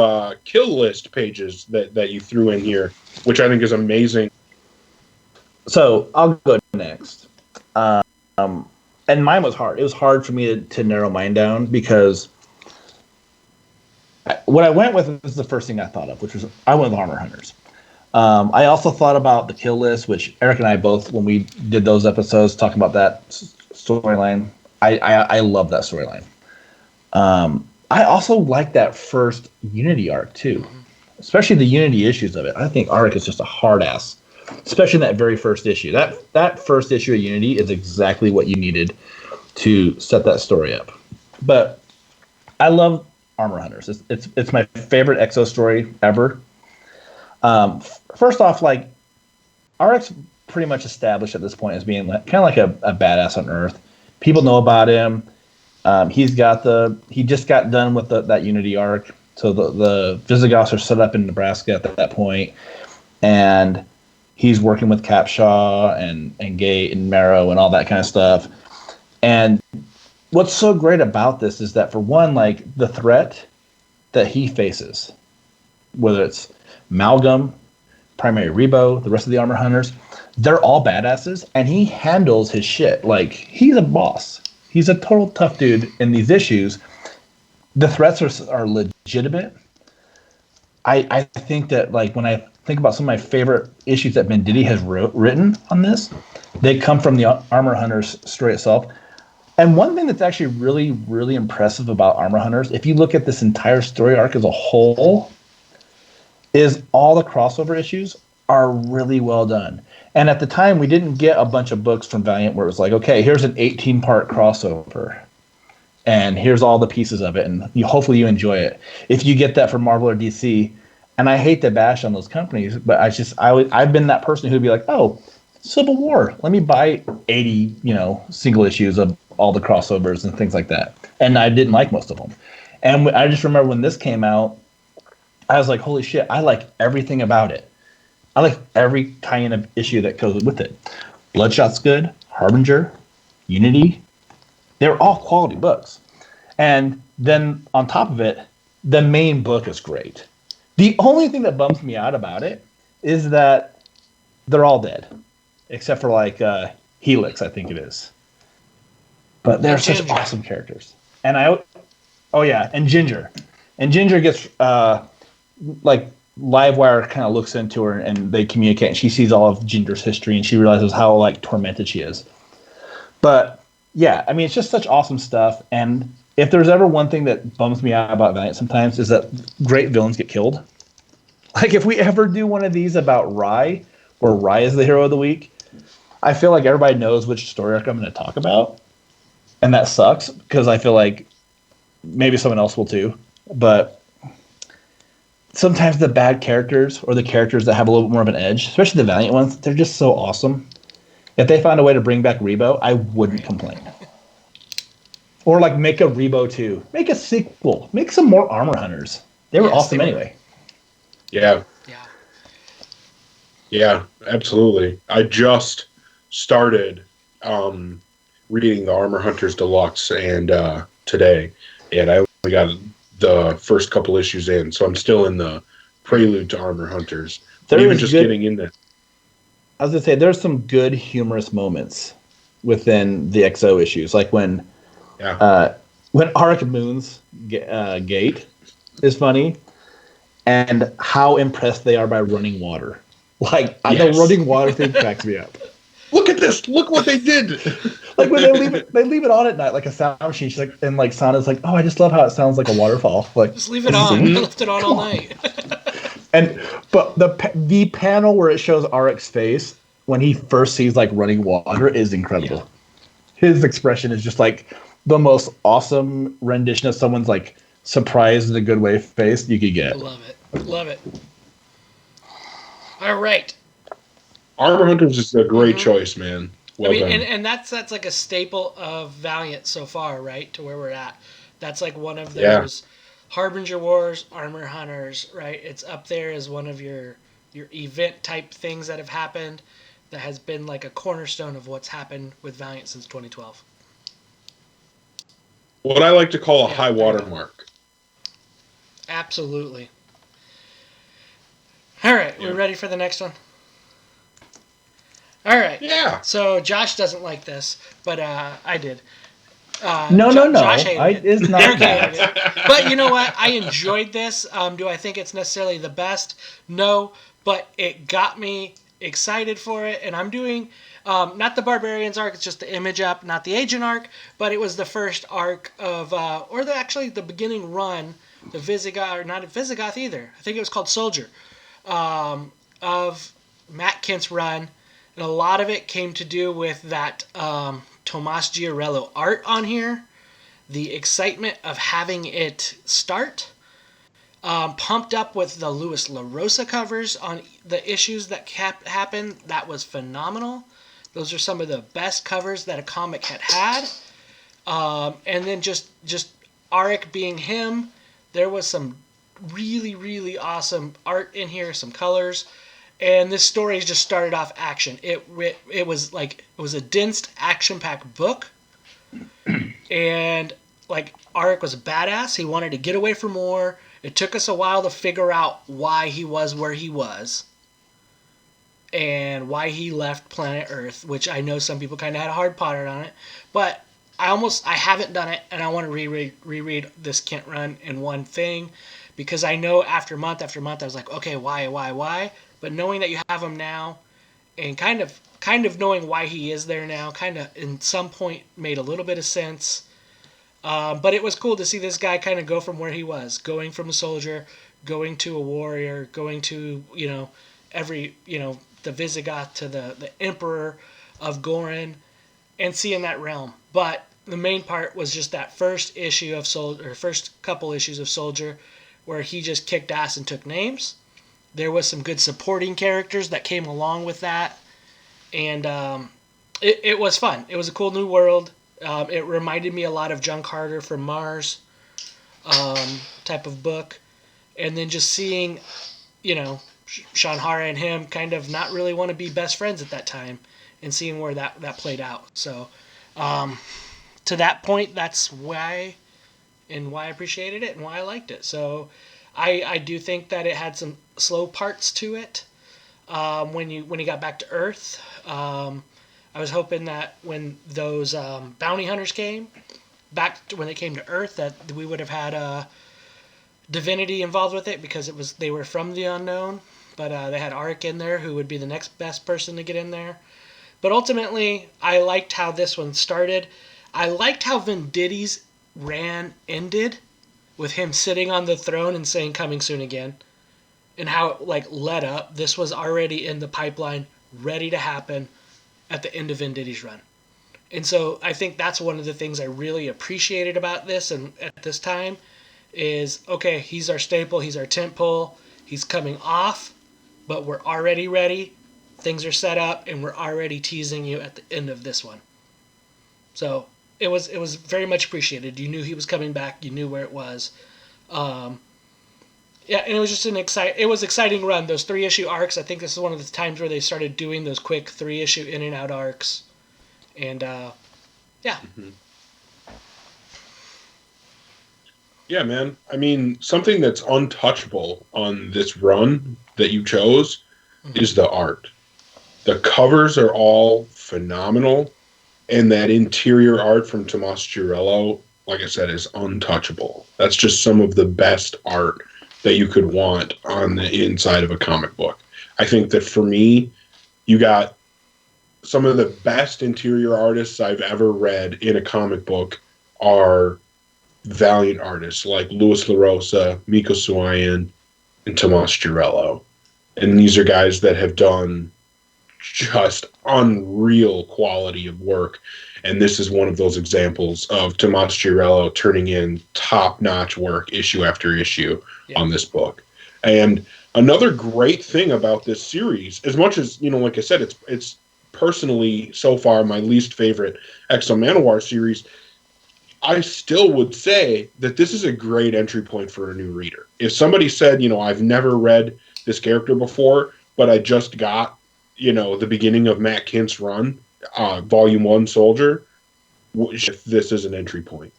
kill list pages that you threw in here, which I think is amazing. So I'll go next. And mine was hard. It was hard for me to narrow mine down because what I went with was the first thing I thought of, which was I went with Armor Hunters. I also thought about the kill list, which Eric and I both, when we did those episodes talking about that storyline, I love that storyline. I also like that first Unity arc too, especially the Unity issues of it. I think arc is just a hard ass, especially in that very first issue. That first issue of Unity is exactly what you needed to set that story up. But I love Armor Hunters. It's my favorite Exo story ever. First off, like RX pretty much established at this point as being kind of like a badass on Earth. People know about him. He just got done with that Unity arc. So the Visigoths are set up in Nebraska at that point, and he's working with Capshaw and Gate and Marrow and all that kind of stuff. And what's so great about this is that, for one, like the threat that he faces, whether it's Malgum, Primary Rebo, the rest of the Armor Hunters, they're all badasses, and he handles his shit. Like, he's a boss. He's a total tough dude in these issues. The threats are legitimate. I think that, like, when I think about some of my favorite issues that Venditti has written on this, they come from the Armor Hunters story itself. And one thing that's actually really, really impressive about Armor Hunters, if you look at this entire story arc as a whole, is all the crossover issues are really well done. And at the time, we didn't get a bunch of books from Valiant where it was like, okay, here's an 18-part crossover, and here's all the pieces of it, and hopefully you enjoy it. If you get that from Marvel or DC, and I hate to bash on those companies, but I've been that person who'd be like, oh, Civil War, let me buy 80, single issues of all the crossovers and things like that. And I didn't like most of them. And I just remember when this came out, I was like, holy shit, I like everything about it. I like every kind of issue that goes with it. Bloodshot's good, Harbinger, Unity, they're all quality books. And then on top of it, the main book is great. The only thing that bums me out about it is that they're all dead, except for like Helix, I think it is. But they're such awesome characters. And and Ginger. And Ginger gets like Livewire kind of looks into her and they communicate, and she sees all of Ginger's history and she realizes how like tormented she is. But yeah, I mean, it's just such awesome stuff. And if there's ever one thing that bums me out about Valiant sometimes is that great villains get killed. Like if we ever do one of these about Rai, where Rai is the hero of the week, I feel like everybody knows which story arc I'm going to talk about. And that sucks because I feel like maybe someone else will too. But sometimes the bad characters or the characters that have a little bit more of an edge, especially the Valiant ones, they're just so awesome. If they found a way to bring back Rebo, I wouldn't complain. Or like make a Rebo 2. Make a sequel. Make some more Armor Hunters. They were awesome anyway. Yeah. Yeah, absolutely. I just started reading the Armor Hunters Deluxe and today, and I only got the first couple issues in, so I'm still in the prelude to Armor Hunters. Even just getting in there. I was going to say, there's some good humorous moments within the XO issues, like when Arik Moon's Gate is funny, and how impressed they are by running water. Like, the running water thing cracks me up. Look at this! Look what they did! Like when they leave it on at night, like a sound machine. She's like, and like Sana's like, oh, I just love how it sounds like a waterfall. Like, just leave it on. I left it on all night. But the panel where it shows Arik's face when he first sees like running water is incredible. Yeah. His expression is just like the most awesome rendition of someone's like surprised in a good way face you could get. Love it. All right. Armor Hunters is a great choice, man. Well done. And that's like a staple of Valiant so far, right? To where we're at. That's like one of Yeah. those Harbinger Wars, Armor Hunters, right? It's up there as one of your event type things that have happened that has been like a cornerstone of what's happened with Valiant since 2012. What I like to call a Yeah, high there you go. watermark. Absolutely. All right, Yeah. we're ready for the next one. All right. Yeah. So Josh doesn't like this, but I did. No. Josh hated it. It's not Eric that. hated it. But you know what? I enjoyed this. Do I think it's necessarily the best? No, but it got me excited for it, and I'm doing not the Barbarians arc. It's just the Image Up, not the Agent arc, but it was the first arc of, actually the beginning run, the Visigoth, or not Visigoth either. I think it was called Soldier, of Matt Kent's run. And a lot of it came to do with that Tomas Giorello art on here. The excitement of having it start. Pumped up with the Louis LaRosa covers on the issues that happened. That was phenomenal. Those are some of the best covers that a comic had. And then just Arik being him. There was some really, really awesome art in here, some colors. And this story just started off action. It was a dense, action-packed book, and like Arik was a badass. He wanted to get away from war. It took us a while to figure out why he was where he was, and why he left planet Earth. Which I know some people kind of had a hard part on it, but I haven't done it, and I want to reread this Kent run in one thing, because I know after month after month I was like, okay, why? But knowing that you have him now, and kind of knowing why he is there now, kind of in some point made a little bit of sense. But it was cool to see this guy kind of go from where he was, going from a soldier, going to a warrior, going to the Visigoth to the Emperor of Gorin, and seeing that realm. But the main part was just that first issue of Soldier, or first couple issues of Soldier, where he just kicked ass and took names. There was some good supporting characters that came along with that, and it was fun. It was a cool new world. It reminded me a lot of John Carter from Mars type of book, and then just seeing, Sean Hara and him kind of not really want to be best friends at that time, and seeing where that played out. So to that point, that's why I appreciated it and why I liked it. So I do think that it had some slow parts to it when he got back to Earth. I was hoping that when those bounty hunters came back when they came to Earth, that we would have had Divinity involved with it, because they were from the unknown. But they had Arik in there, who would be the next best person to get in there. But ultimately, I liked how this one started. I liked how Venditti's ran ended, with him sitting on the throne and saying "coming soon again," and how it led up. This was already in the pipeline, ready to happen at the end of Venditti's run. And so I think that's one of the things I really appreciated about this, and at this time, is okay, he's our staple, he's our tentpole, he's coming off, but we're already ready. Things are set up, and we're already teasing you at the end of this one. So it was very much appreciated. You knew he was coming back. You knew where it was. And it was just exciting run. Those 3-issue arcs. I think this is one of the times where they started doing those quick 3-issue in and out arcs. And yeah. Mm-hmm. Yeah, man. I mean, something that's untouchable on this run that you chose is the art. The covers are all phenomenal. And that interior art from Tomas Giorello, like I said, is untouchable. That's just some of the best art that you could want on the inside of a comic book. I think that for me, you got some of the best interior artists I've ever read in a comic book are Valiant artists like Louis LaRosa, Miko Suayan, and Tomas Giorello. And these are guys that have done just unreal quality of work. And this is one of those examples of Tomas Giorello turning in top-notch work issue after issue on this book. And another great thing about this series, as much as, like I said, it's personally so far my least favorite Exo Manowar series, I still would say that this is a great entry point for a new reader. If somebody said, I've never read this character before, but I just got, the beginning of Matt Kint's run, Volume 1 Soldier, this is an entry point.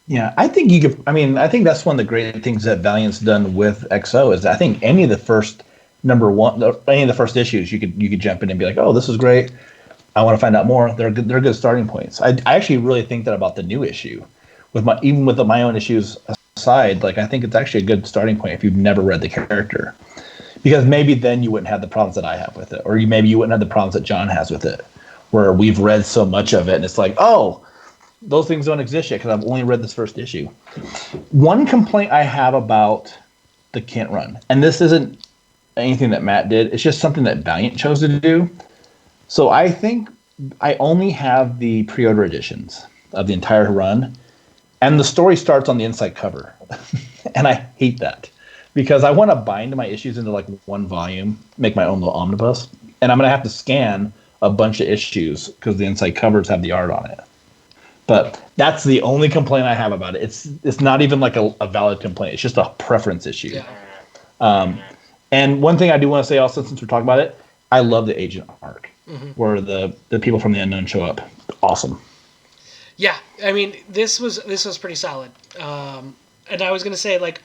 Yeah, I think you could. I mean, I think that's one of the great things that Valiant's done with XO is I think any of the first any of the first issues you could jump in and be like, oh, this is great. I want to find out more. They're good starting points. I actually really think that about the new issue, even with my own issues aside. Like, I think it's actually a good starting point if you've never read the character, because maybe then you wouldn't have the problems that I have with it, or maybe you wouldn't have the problems that John has with it, where we've read so much of it and it's like, oh, those things don't exist yet because I've only read this first issue. One complaint I have about the Kint run, and this isn't anything that Matt did, it's just something that Valiant chose to do. So I think I only have the pre-order editions of the entire run, and the story starts on the inside cover. And I hate that because I want to bind my issues into like one volume, make my own little omnibus, and I'm going to have to scan a bunch of issues because the inside covers have the art on it. But that's the only complaint I have about it. It's not even like a valid complaint. It's just a preference issue. Yeah. And one thing I do want to say also, since we're talking about it, I love the agent arc where the people from the unknown show up. Awesome. Yeah, I mean, this was pretty solid. And I was going to say, like,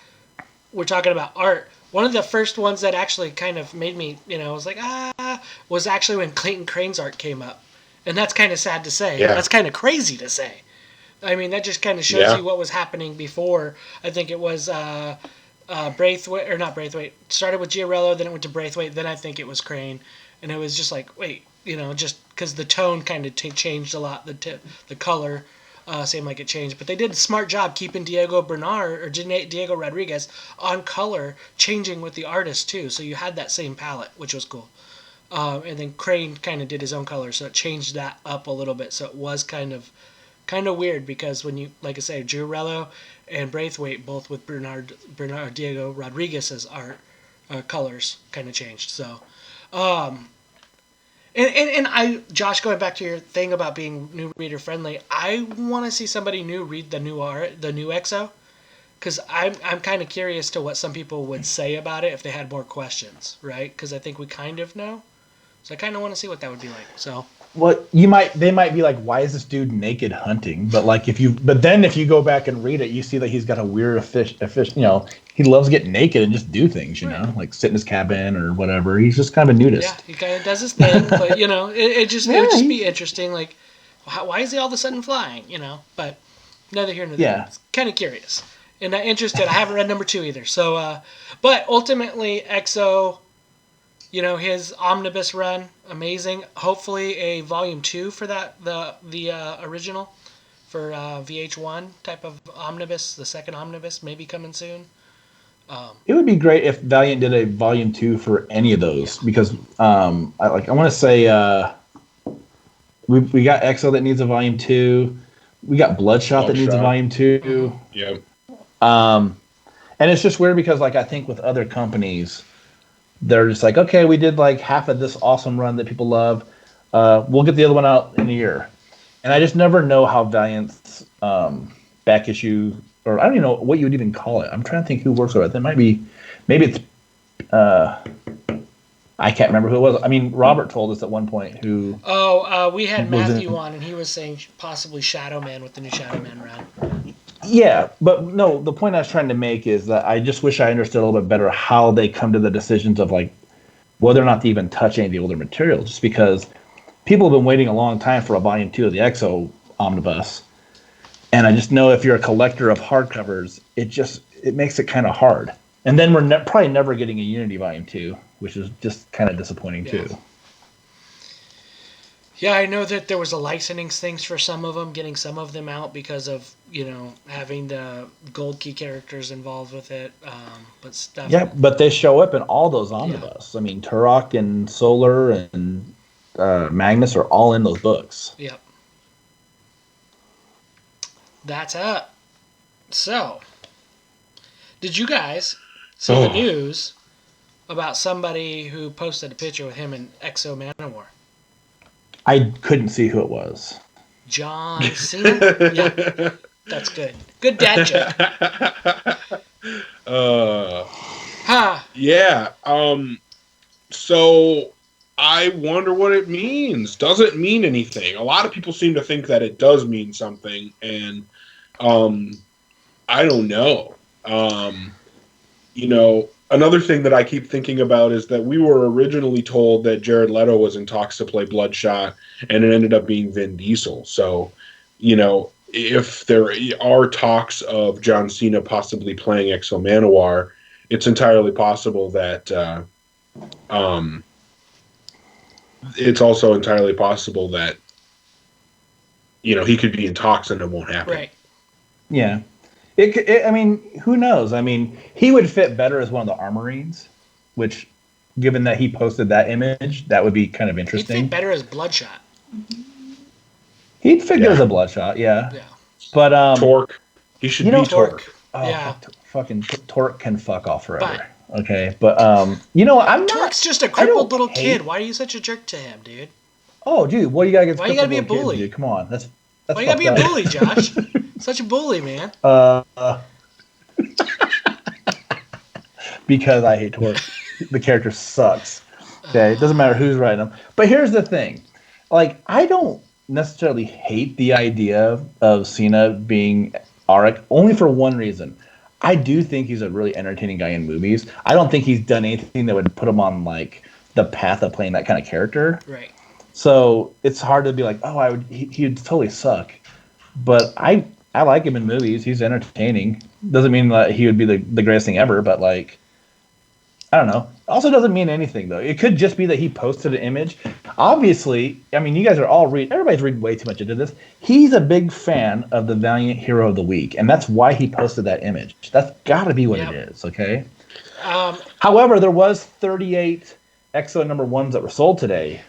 we're talking about art. One of the first ones that actually kind of made me, was like, was actually when Clayton Crane's art came up. And that's kind of sad to say. Yeah. That's kind of crazy to say. I mean, that just kind of shows you what was happening before. I think it was Braithwaite, or not Braithwaite. Started with Giorello, then it went to Braithwaite, then I think it was Crane. And it was just like, wait, just because the tone kind of changed a lot, the color seemed like it changed. But they did a smart job keeping Diego Rodriguez on color, changing with the artist too. So you had that same palette, which was cool. And then Crane kind of did his own color, so it changed that up a little bit. So it was kind of weird because when you, like I say, Giorello and Braithwaite, both with Bernard Diego Rodriguez's art colors, kind of changed. So, and Josh, going back to your thing about being new reader friendly, I want to see somebody new read the new XO, because I'm kind of curious to what some people would say about it if they had more questions, right? Because I think we kind of know. So I kind of want to see what that would be like. So, well, they might be like, why is this dude naked hunting? But like, if you go back and read it, you see that he's got a weird fish. He loves getting naked and just do things, like sit in his cabin or whatever. He's just kind of a nudist. Yeah, he kind of does his thing, but it would just be interesting. Like, why is he all of a sudden flying? But neither here nor there. Yeah. It's kind of curious and interested. I haven't read number 2 either. So, but ultimately, XO. His omnibus run, amazing. Hopefully a volume 2 for that, the original, for VH1 type of omnibus, the second omnibus, maybe coming soon. It would be great if Valiant did a volume 2 for any of those, because I want to say we got XO that needs a volume 2. We got Bloodshot that needs a volume 2. Yeah. And it's just weird because, like, I think with other companies, they're just like, okay, we did like half of this awesome run that people love. We'll get the other one out in a year. And I just never know how Valiant's back issue, or I don't even know what you would even call it. I'm trying to think who works with it. There might be, maybe it's, I can't remember who it was. I mean, Robert told us at one point who. We had Matthew on, and he was saying possibly Shadow Man with the new Shadow Man run. Yeah, but no, the point I was trying to make is that I just wish I understood a little bit better how they come to the decisions of like whether or not to even touch any of the older material, just because people have been waiting a long time for a volume 2 of the XO omnibus. And I just know if you're a collector of hardcovers, it makes it kind of hard. And then we're probably never getting a Unity volume 2, which is just kind of disappointing too. Yeah, I know that there was a licensing things for some of them, getting some of them out because of, having the gold key characters involved with it. But stuff. Yeah, but they show up in all those omnibus. Yeah. I mean, Turok and Solar and Magnus are all in those books. Yep. That's up. So, did you guys see the news about somebody who posted a picture with him in Exo Manowar? I couldn't see who it was. John Cena? Yeah, that's good. Good dad joke. Huh. Yeah. So I wonder what it means. Does it mean anything? A lot of people seem to think that it does mean something, and I don't know. Another thing that I keep thinking about is that we were originally told that Jared Leto was in talks to play Bloodshot, and it ended up being Vin Diesel. So, if there are talks of John Cena possibly playing Exo Manowar, it's entirely possible that it's also entirely possible that he could be in talks and it won't happen. Right. Yeah. I mean, who knows? I mean, he would fit better as one of the Armorines, which, given that he posted that image, that would be kind of interesting. He'd fit better as Bloodshot. He'd fit good as a Bloodshot, yeah. Yeah. But Torque. He should be Torque. Oh, yeah. Fucking Torque can fuck off forever. Okay, but I'm Torque's just a crippled little kid. Why are you such a jerk to him, dude? Oh, dude, what do you gotta get? Why you gotta be a bully? Kids, dude? Come on, that's why you gotta be a bully, Josh? Such a bully, man. Because I hate Torque. The character sucks. Okay, it doesn't matter who's writing him. But here's the thing, like, I don't necessarily hate the idea of Cena being Auric, only for one reason. I do think he's a really entertaining guy in movies. I don't think he's done anything that would put him on like the path of playing that kind of character. Right. So it's hard to be like, oh, he would totally suck. But I like him in movies. He's entertaining. Doesn't mean that he would be the greatest thing ever, but like, I don't know. Also doesn't mean anything though. It could just be that he posted an image. Obviously, I mean, you guys are all everybody's reading way too much into this. He's a big fan of the Valiant Hero of the Week, and that's why he posted that image. That's got to be what it is, okay? However, there was 38 Exo number ones that were sold today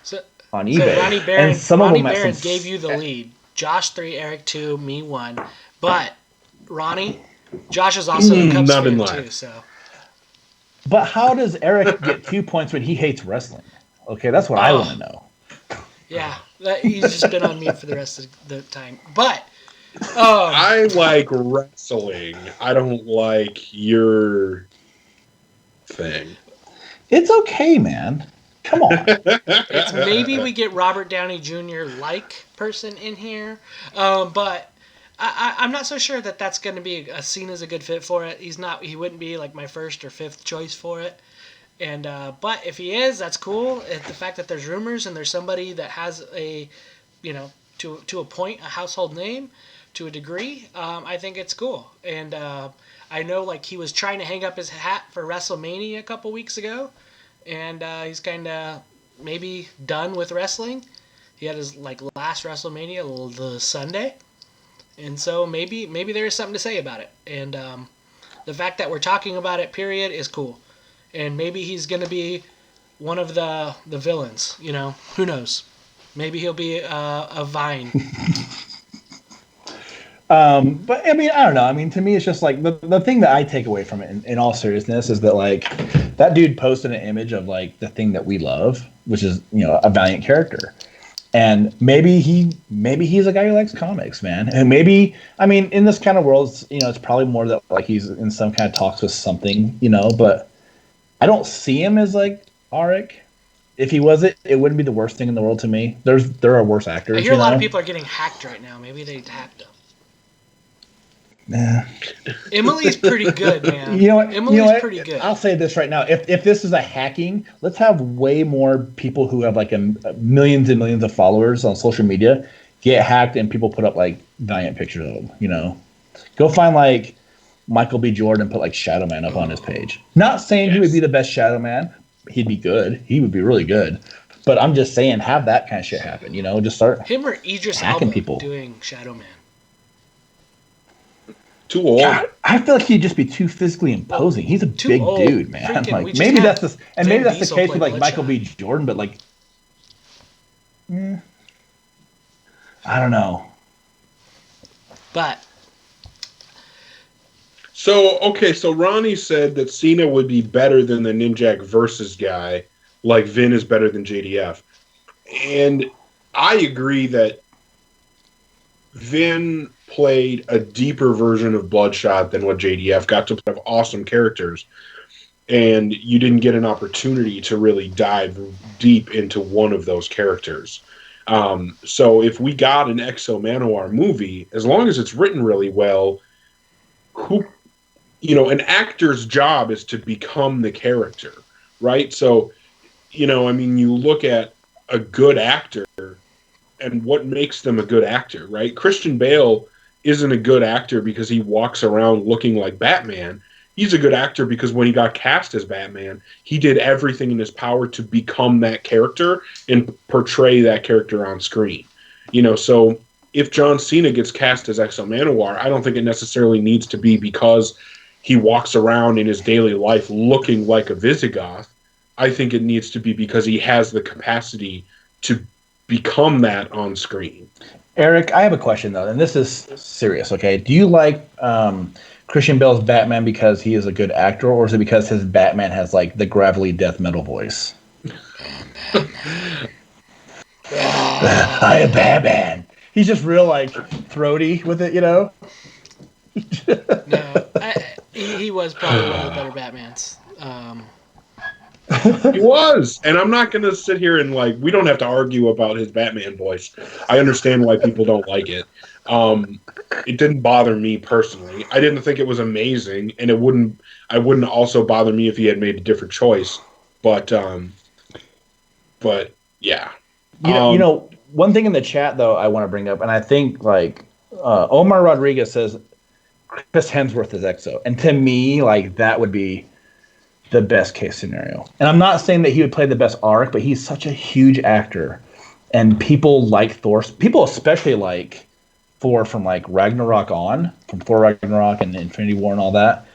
on eBay. So Ronnie Barron, and some Ronnie of them Barron gave you the lead. Josh 3, Eric 2, me 1. But Josh is also a Cubs fan too, so. But how does Eric get 2 points when he hates wrestling? Okay, that's what I want to know. Yeah, he's just been on mute for the rest of the time. But I like wrestling. I don't like your thing. It's okay, man. Come on. It's maybe we get Robert Downey Jr. like person in here, but I'm not so sure that that's going to be seen as a good fit for it. He wouldn't be like my first or fifth choice for it. And but if he is, that's cool. The fact that there's rumors and there's somebody that has a, to a point, a household name, to a degree, I think it's cool. And I know like he was trying to hang up his hat for WrestleMania a couple weeks ago, and he's kind of maybe done with wrestling. He had his like last WrestleMania the Sunday, and so maybe there is something to say about it. And the fact that we're talking about it, period, is cool. And maybe he's going to be one of the villains, Who knows? Maybe he'll be a Vine. But, I mean, I don't know. I mean, to me, it's just like the thing that I take away from it in all seriousness is that, like, that dude posted an image of, like, the thing that we love, which is, a Valiant character. And maybe he's a guy who likes comics, man. And maybe, I mean, in this kind of world, it's probably more that, like, he's in some kind of talks with something, but I don't see him as like Auric. If he was it wouldn't be the worst thing in the world to me. There are worse actors. I hear a lot of people are getting hacked right now. Maybe they hacked him. Nah. Emily's pretty good, man. You know what? Emily's pretty good. I'll say this right now. If this is a hacking, let's have way more people who have like millions and millions of followers on social media get hacked and people put up like Valiant pictures of them. Go find like Michael B. Jordan, put like Shadow Man up on his page. Not saying he would be the best Shadow Man. He'd be good. He would be really good. But I'm just saying, have that kind of shit happen. Just start him or Idris hacking Elba people doing Shadow Man. Too old. God, I feel like he'd just be too physically imposing. He's a big dude, man. Like maybe that's the Diesel case with like Michael B. Jordan, but like, I don't know. But so Ronnie said that Cena would be better than the Ninjak Versus guy, like Vin is better than JDF. And I agree that Vin played a deeper version of Bloodshot than what JDF got to have awesome characters. And you didn't get an opportunity to really dive deep into one of those characters. So if we got an Exo Manowar movie, as long as it's written really well, an actor's job is to become the character, right? So, I mean, you look at a good actor and what makes them a good actor, right? Christian Bale isn't a good actor because he walks around looking like Batman. He's a good actor because when he got cast as Batman, he did everything in his power to become that character and portray that character on screen. So if John Cena gets cast as Exo Manowar, I don't think it necessarily needs to be because he walks around in his daily life looking like a Visigoth. I think it needs to be because he has the capacity to become that on screen. Eric, I have a question though, and this is serious. Okay, do you like Christian Bale's Batman because he is a good actor, or is it because his Batman has like the gravelly death metal voice? I am Batman. He's just real like throaty with it, No, he was probably one of the better Batmans. He was, and I'm not going to sit here and we don't have to argue about his Batman voice. I understand why people don't like it. It didn't bother me personally. I didn't think it was amazing, and I wouldn't also bother me if he had made a different choice. But yeah. One thing in the chat though I want to bring up, and I think Omar Rodriguez says Chris Hemsworth is Exo, and to me that would be the best case scenario. And I'm not saying that he would play the best arc, but he's such a huge actor, and people like Thor. People especially like Thor from Ragnarok on, from Thor Ragnarok and Infinity War and all that.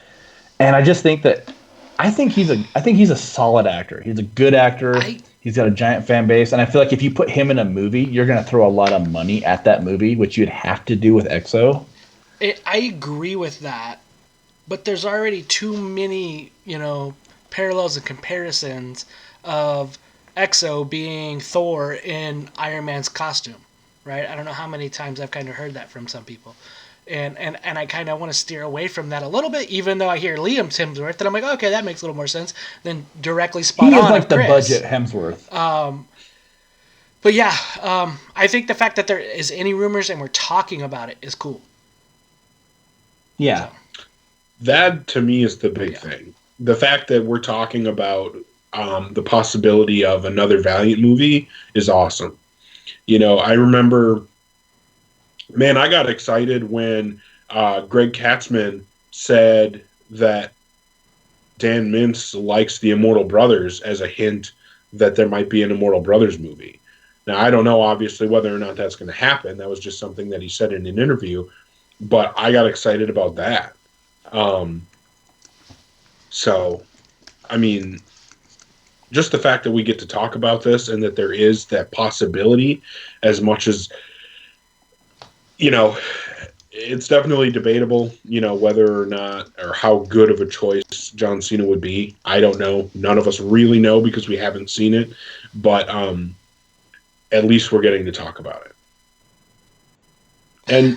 And I just think that I think he's a solid actor. He's a good actor. He's got a giant fan base, and I feel like if you put him in a movie, you're going to throw a lot of money at that movie, which you'd have to do with Exo. I agree with that, but there's already too many, parallels and comparisons of Exo being Thor in Iron Man's costume, right? I don't know how many times I've kind of heard that from some people. And I kind of want to steer away from that a little bit, even though I hear Liam's Hemsworth, and I'm like, okay, that makes a little more sense than directly spot on. He is like the budget Hemsworth. But yeah, I think the fact that there is any rumors and we're talking about it is cool. Yeah. So. That, to me, is the big thing. The fact that we're talking about the possibility of another Valiant movie is awesome. I remember... Man, I got excited when Greg Katzman said that Dan Mintz likes the Immortal Brothers as a hint that there might be an Immortal Brothers movie. Now, I don't know, obviously, whether or not that's going to happen. That was just something that he said in an interview. But I got excited about that. So, I mean, just the fact that we get to talk about this and that there is that possibility, as much as... it's definitely debatable, whether or not or how good of a choice John Cena would be. I don't know. None of us really know because we haven't seen it. But at least we're getting to talk about it. And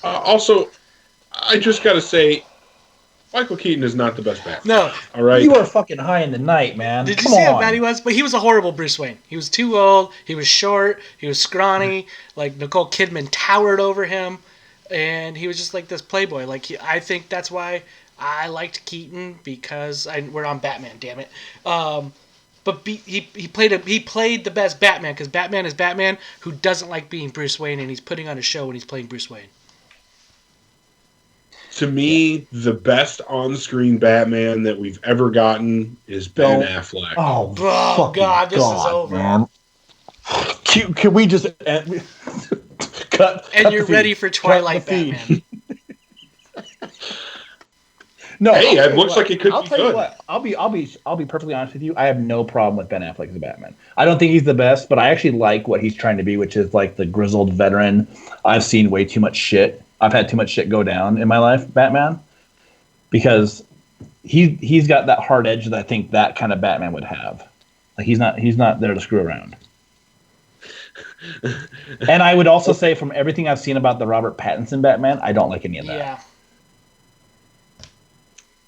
also, I just got to say, Michael Keaton is not the best Batman. No. All right? You were fucking high in the night, man. Did you see how bad he was? But he was a horrible Bruce Wayne. He was too old. He was short. He was scrawny. Nicole Kidman towered over him. And he was just like this playboy. I think that's why I liked Keaton, because we're on Batman, damn it. But he played the best Batman, because Batman is Batman who doesn't like being Bruce Wayne, and he's putting on a show when he's playing Bruce Wayne. To me, the best on-screen Batman that we've ever gotten is Ben Affleck. Oh God, this is over. Man. Can we just cut? And you're ready for Twilight Batman. No, hey, it looks like it could I'll be tell good. You what, I'll be perfectly honest with you. I have no problem with Ben Affleck as a Batman. I don't think he's the best, but I actually like what he's trying to be, which is the grizzled veteran. I've seen way too much shit. I've had too much shit go down in my life, Batman, because he's got that hard edge that I think that kind of Batman would have. He's not there to screw around. And I would also say, from everything I've seen about the Robert Pattinson Batman, I don't like any of that. Yeah.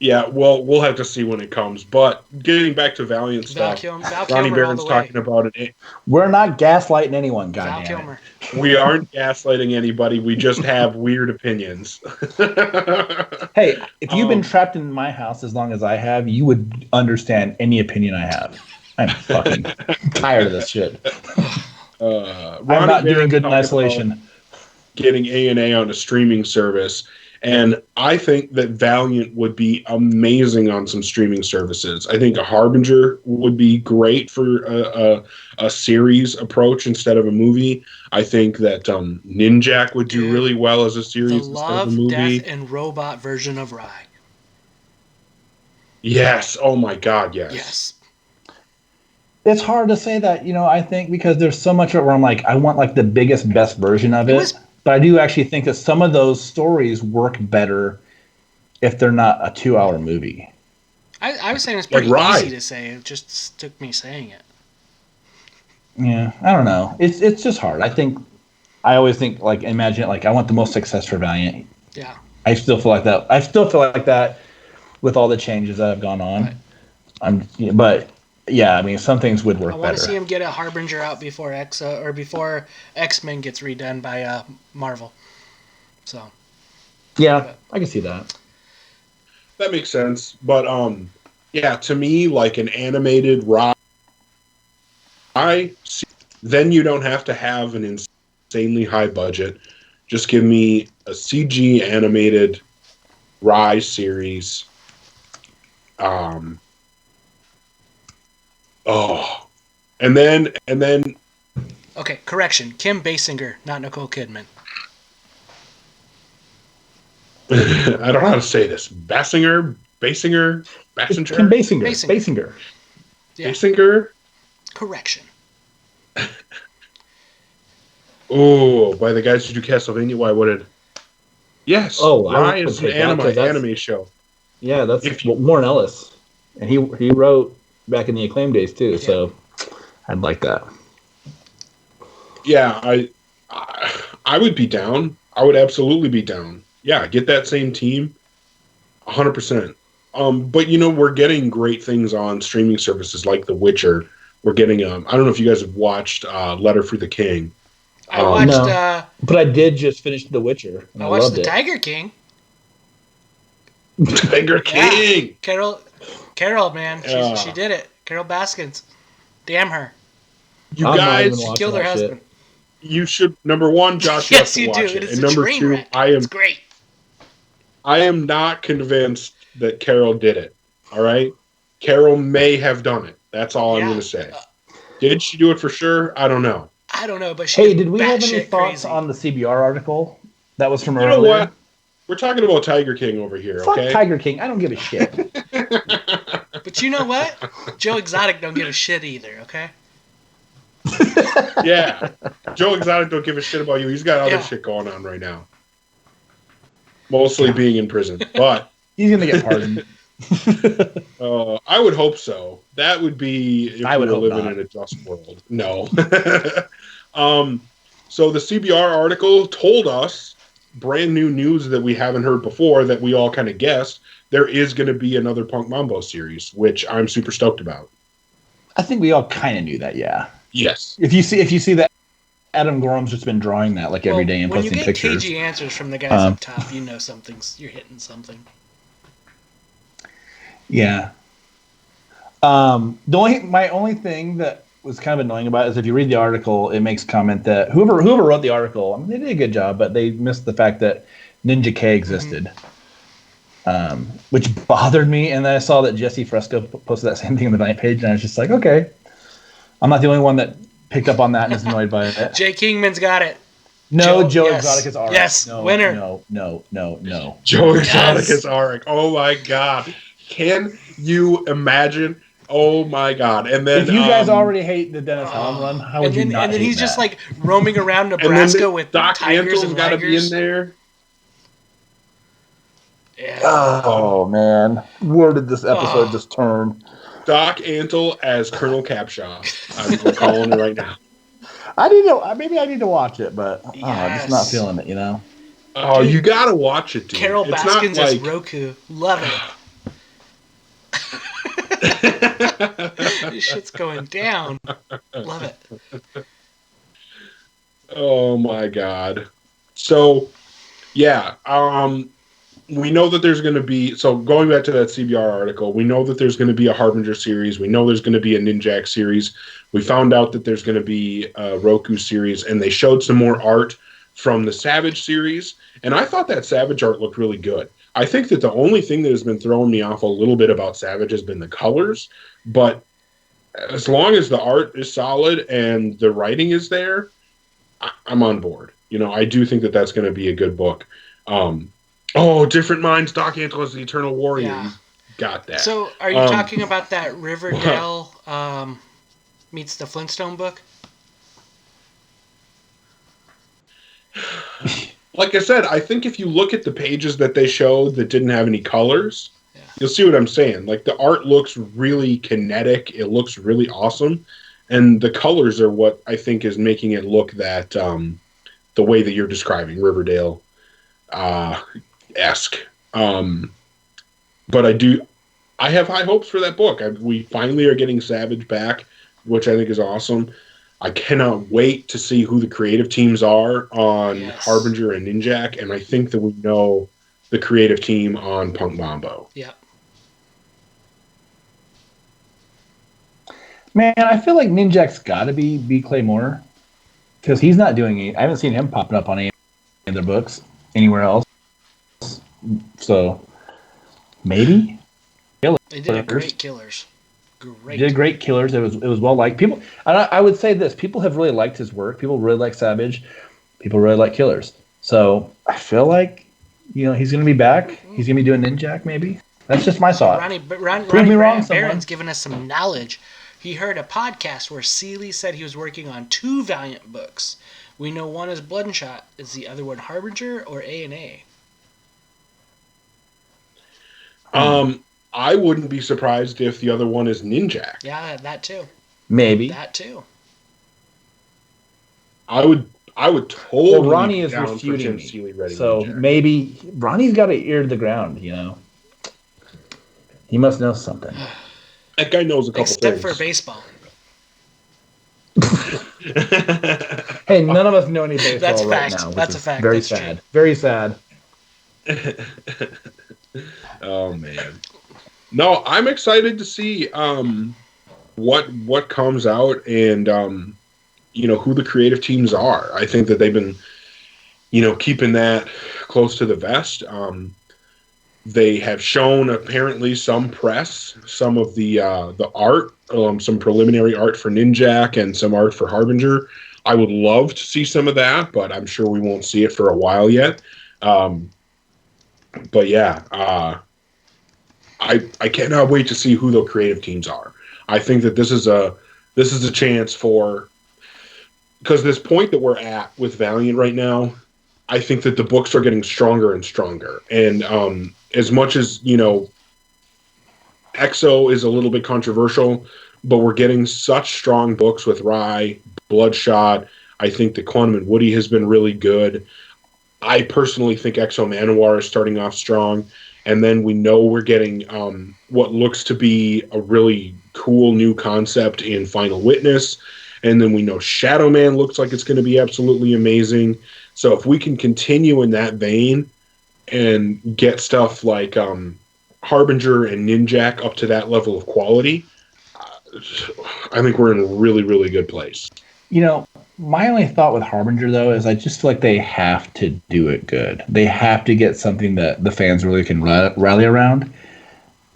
Yeah, well, we'll have to see when it comes. But getting back to Valiant stuff, Val Ronnie Kilmer all Barron's the way. talking about it. We're not gaslighting anyone, Val goddammit. Kilmer. We aren't gaslighting anybody. We just have weird opinions. Hey, if you've been trapped in my house as long as I have, you would understand any opinion I have. I'm fucking tired of this shit. Ronnie I'm not doing Barron's good in talking isolation. about getting A&A on a streaming service, and I think that Valiant would be amazing on some streaming services. I think a Harbinger would be great for a series approach instead of a movie. I think that Ninjak would do really well as a The series instead of a Love, movie. Death, and Robot version of Rye. Yes. Oh my God. Yes. Yes. It's hard to say that, I think, because there's so much of it where I'm like, I want like the biggest, best version of it. But I do actually think that some of those stories work better if they're not a 2-hour movie. I was saying it's pretty easy to say. It just took me saying it. Yeah, I don't know. It's just hard. I always think, like, imagine it like I want the most success for Valiant. Yeah. I still feel like that. I still feel like that with all the changes that have gone on. Right. But yeah, I mean, some things would work better. I want to see him get a Harbinger out before before X-Men gets redone by Marvel. So. Yeah, I can see that. That makes sense. But yeah, to me, like an animated Rye, then you don't have to have an insanely high budget. Just give me a CG animated Rye series. And then. Okay, correction. Kim Basinger, not Nicole Kidman. I don't know how to say this. Basinger. Kim Basinger. Basinger. Yeah. Basinger. Correction. Oh, by the guys who do Castlevania. Why would it? Yes. Oh, Rye is an anime show. Yeah, that's Warren Ellis, and he wrote back in the Acclaim days too. Yeah. So I'd like that. Yeah, I would be down. I would absolutely be down. Yeah, get that same team, 100%. But we're getting great things on streaming services like The Witcher. We're getting I don't know if you guys have watched Letter for the King. I watched. No, but I did just finish The Witcher. And I watched The Tiger King. Tiger King. Yeah. Carol, man, she did it. Carol Baskins, damn her. You guys, she killed her husband. You should. Number one, Josh. Yes, you do. It is and number two, wreck. It's great. I am not convinced that Carol did it. All right, Carol may have done it. That's all I'm going to say. Did she do it for sure? I don't know. But she. Did we have any thoughts on the CBR article that was from earlier? You know what? We're talking about Tiger King over here. Fuck okay? Tiger King. I don't give a shit. But you know what? Joe Exotic don't give a shit either. Okay. Yeah, Joe Exotic don't give a shit about you. He's got other shit going on right now. Mostly being in prison, but he's gonna get pardoned. I would hope so. That would be if we were living in a just world. No. So the CBR article told us brand new news that we haven't heard before that we all kind of guessed. There is going to be another Punk Mambo series, which I'm super stoked about. I think we all kind of knew that, yeah. Yes. If you see that Adam Gorham's just been drawing that like every day and posting pictures. When you get cagey answers from the guys up top, you know you're hitting something. Yeah. My only thing that was kind of annoying about it is if you read the article, it makes comment that whoever wrote the article, I mean, they did a good job, but they missed the fact that Ninja K existed, which bothered me. And then I saw that Jesse Fresco posted that same thing on the Valiant page, and I was just like, okay, I'm not the only one that picked up on that and is annoyed by it. Jay Kingman's got it. No, Joe Exotic is Auric. Yes, winner. No. Joe Exotic is Auric. Oh my God. Can you imagine? Oh my God! And then if you guys already hate the Dennis Allen run, how would you not? And then hate he's that? just like roaming around Nebraska with Doc tigers Antle's and got to be in ligers. there. Yeah. Oh man, where did this episode just turn? Doc Antle as Colonel Capshaw. I'm calling it right now. Maybe I need to watch it, but I'm just not feeling it. Oh, Dude, you gotta watch it, dude. Carol It's Baskins not as like Roku. Love it. This shit's going down. Love it. Oh my god. So yeah, we know that there's going to be, so going back to that CBR article, we know that there's going to be a Harbinger series. We know there's going to be a Ninjak series. We found out that there's going to be a Roku series, and they showed some more art from the Savage series. And I thought that Savage art looked really good. I think that the only thing that has been throwing me off a little bit about Savage has been the colors. But as long as the art is solid and the writing is there, I'm on board. I do think that that's going to be a good book. Different Minds, Doc Antle, the Eternal Warrior. Yeah. You got that. So, are you talking about that Riverdale meets the Flintstone book? Like I said, I think if you look at the pages that they showed that didn't have any colors, you'll see what I'm saying. Like, the art looks really kinetic. It looks really awesome. And the colors are what I think is making it look that the way that you're describing, Riverdale esque. But I have high hopes for that book. We finally are getting Savage back, which I think is awesome. I cannot wait to see who the creative teams are on Harbinger and Ninjak, and I think that we know the creative team on Punk Mambo. Yeah. Man, I feel like Ninjak's got to be B. Claymore, because he's not doing it. I haven't seen him popping up on any of their books anywhere else. So maybe They did a great Killers. Great. Did great Killers. It was well liked. People, I would say this: people have really liked his work. People really like Savage. People really like Killers. So I feel like he's going to be back. He's going to be doing Ninjak. Maybe that's just my thought. Ronnie Barron's giving us some knowledge. He heard a podcast where Seeley said he was working on 2 Valiant books. We know one is Bloodshot. Is the other one Harbinger or A&A? I wouldn't be surprised if the other one is Ninjak. Yeah, that too. Maybe. That too. I would totally. Well, Ronnie is refuting me, so Ninjak. maybe Ronnie's got an ear to the ground. He must know something. That guy knows a couple Except things. for baseball. Hey, none of us know any baseball That's right fact. now. That's a fact. Very That's sad. true. Very sad. Oh man. No, I'm excited to see what comes out and who the creative teams are. I think that they've been keeping that close to the vest. They have shown apparently some press, some of the art, some preliminary art for Ninjak and some art for Harbinger. I would love to see some of that, but I'm sure we won't see it for a while yet. But yeah, I cannot wait to see who the creative teams are. I think that this is a chance for, because this point that we're at with Valiant right now, I think that the books are getting stronger and stronger. And as much as Exo is a little bit controversial, but we're getting such strong books with Rye, Bloodshot. I think that Quantum and Woody has been really good. I personally think Exo Manowar is starting off strong. And then we know we're getting what looks to be a really cool new concept in Final Witness. And then we know Shadow Man looks like it's going to be absolutely amazing. So if we can continue in that vein and get stuff like Harbinger and Ninjak up to that level of quality, I think we're in a really, really good place. My only thought with Harbinger, though, is I just feel like they have to do it good. They have to get something that the fans really can rally around.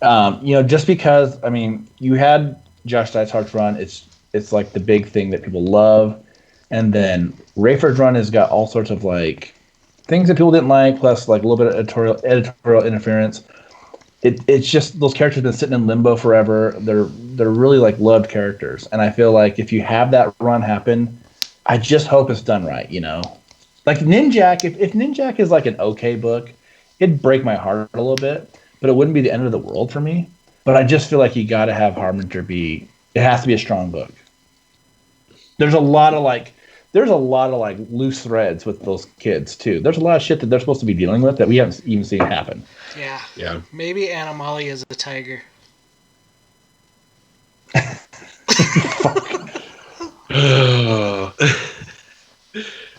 Just because, you had Josh Dysart's run. It's like the big thing that people love. And then Rayford's run has got all sorts of, things that people didn't like, plus, a little bit of editorial interference. It's just those characters have been sitting in limbo forever. They're really, loved characters. And I feel like if you have that run happen, I just hope it's done right, Like Ninjak, if Ninjak is an okay book, it'd break my heart a little bit, but it wouldn't be the end of the world for me. But I just feel like you got to have Harbinger it has to be a strong book. There's a lot of there's a lot of like loose threads with those kids too. There's a lot of shit that they're supposed to be dealing with that we haven't even seen happen. Yeah. Yeah. Maybe Animali is a tiger.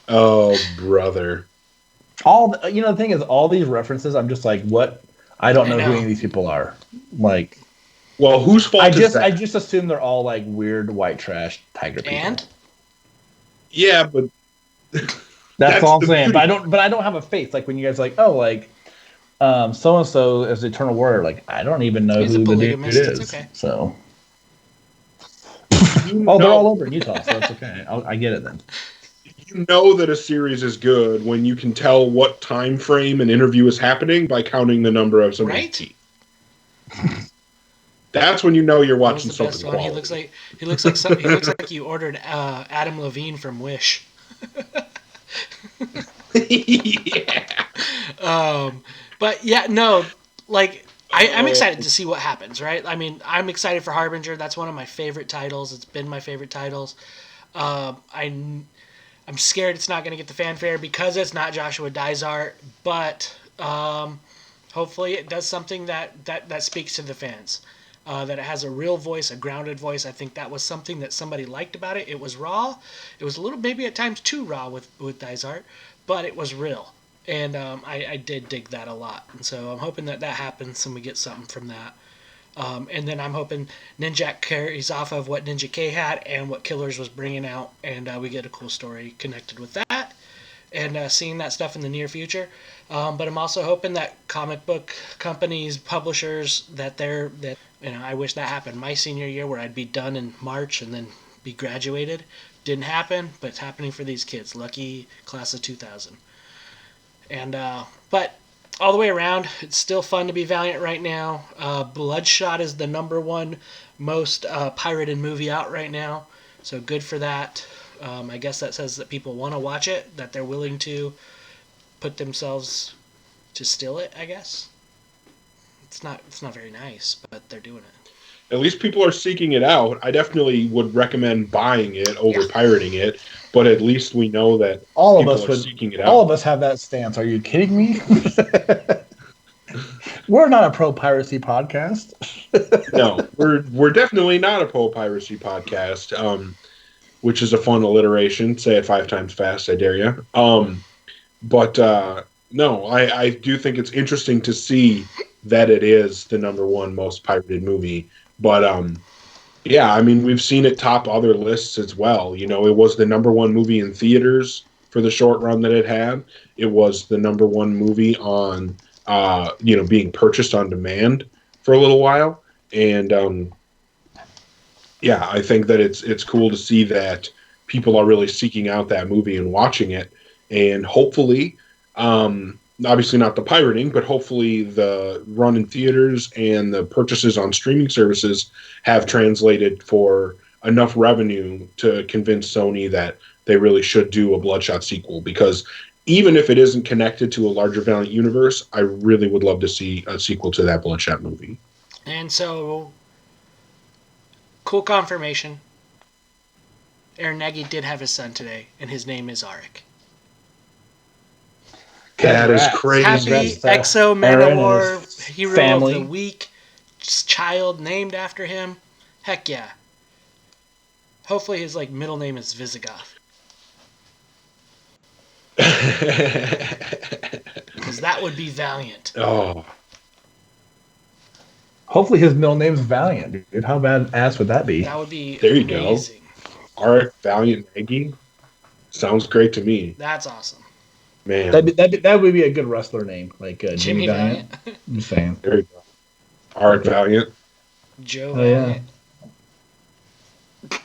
Oh, brother. The thing is, all these references, I'm just like, what? I don't know who any of these people are. Like, well, whose fault is that? I just assume they're all like weird white trash tiger people. And yeah, but that's all I'm saying. But I don't have a face. Like when you guys are like, oh, like so and so is the Eternal Warrior. Like I don't even know who the dude is. It's okay. So. Oh, they're all over in Utah, so that's okay. I get it then. You know that a series is good when you can tell what time frame an interview is happening by counting the number of somebody's teeth. That's when you know you're watching something quality. He looks like you ordered Adam Levine from Wish. Yeah. But yeah, no, like I'm excited to see what happens, right? I mean, I'm excited for Harbinger. That's one of my favorite titles. It's been my favorite titles. I'm scared it's not going to get the fanfare because it's not Joshua Dysart, but hopefully it does something that speaks to the fans. That it has a real voice, a grounded voice. I think that was something that somebody liked about it. It was raw. It was a little, maybe at times too raw with Dysart, but it was real. And I did dig that a lot. And so I'm hoping that happens and we get something from that. And then I'm hoping Ninjak carries off of what Ninja K had and what Killers was bringing out. And we get a cool story connected with that. And seeing that stuff in the near future. But I'm also hoping that comic book companies, publishers, I wish that happened my senior year where I'd be done in March and then be graduated. Didn't happen, but it's happening for these kids. Lucky class of 2000. And but all the way around, it's still fun to be Valiant right now. Bloodshot is the #1 most pirated movie out right now, so good for that. I guess that says that people want to watch it, that they're willing to put themselves to steal it. I guess it's not very nice, but they're doing it. At least people are seeking it out. I definitely would recommend buying it over pirating it, but at least we know that all of us are seeking it out. All of us have that stance. Are you kidding me? We're not a pro-piracy podcast. No, we're definitely not a pro-piracy podcast, which is a fun alliteration. Say it 5 times fast, I dare you. But no, I do think it's interesting to see that it is the #1 most pirated movie. But yeah, I mean, we've seen it top other lists as well. You know, it was the #1 movie in theaters for the short run that it had. It was the #1 movie on, being purchased on demand for a little while. And yeah, I think that it's cool to see that people are really seeking out that movie and watching it. And hopefully, obviously not the pirating, but hopefully the run in theaters and the purchases on streaming services have translated for enough revenue to convince Sony that they really should do a Bloodshot sequel. Because even if it isn't connected to a larger Valiant universe, I really would love to see a sequel to that Bloodshot movie. And so, cool confirmation. Aaron Nagy did have his son today, and his name is Arik. That is crazy. Happy Exo Manowar Hero of the Week. Child named after him. Heck yeah. Hopefully his middle name is Visigoth. Because that would be Valiant. Oh. Hopefully his middle name's Valiant, dude. How badass would that be? That would be there amazing. You go. Arik Valiant Nagy. Sounds great to me. That's awesome. Man. That would be a good wrestler name, like Jimmy Valiant. I'm just saying. There you go. Arik Valiant. Joe Valiant. Yeah.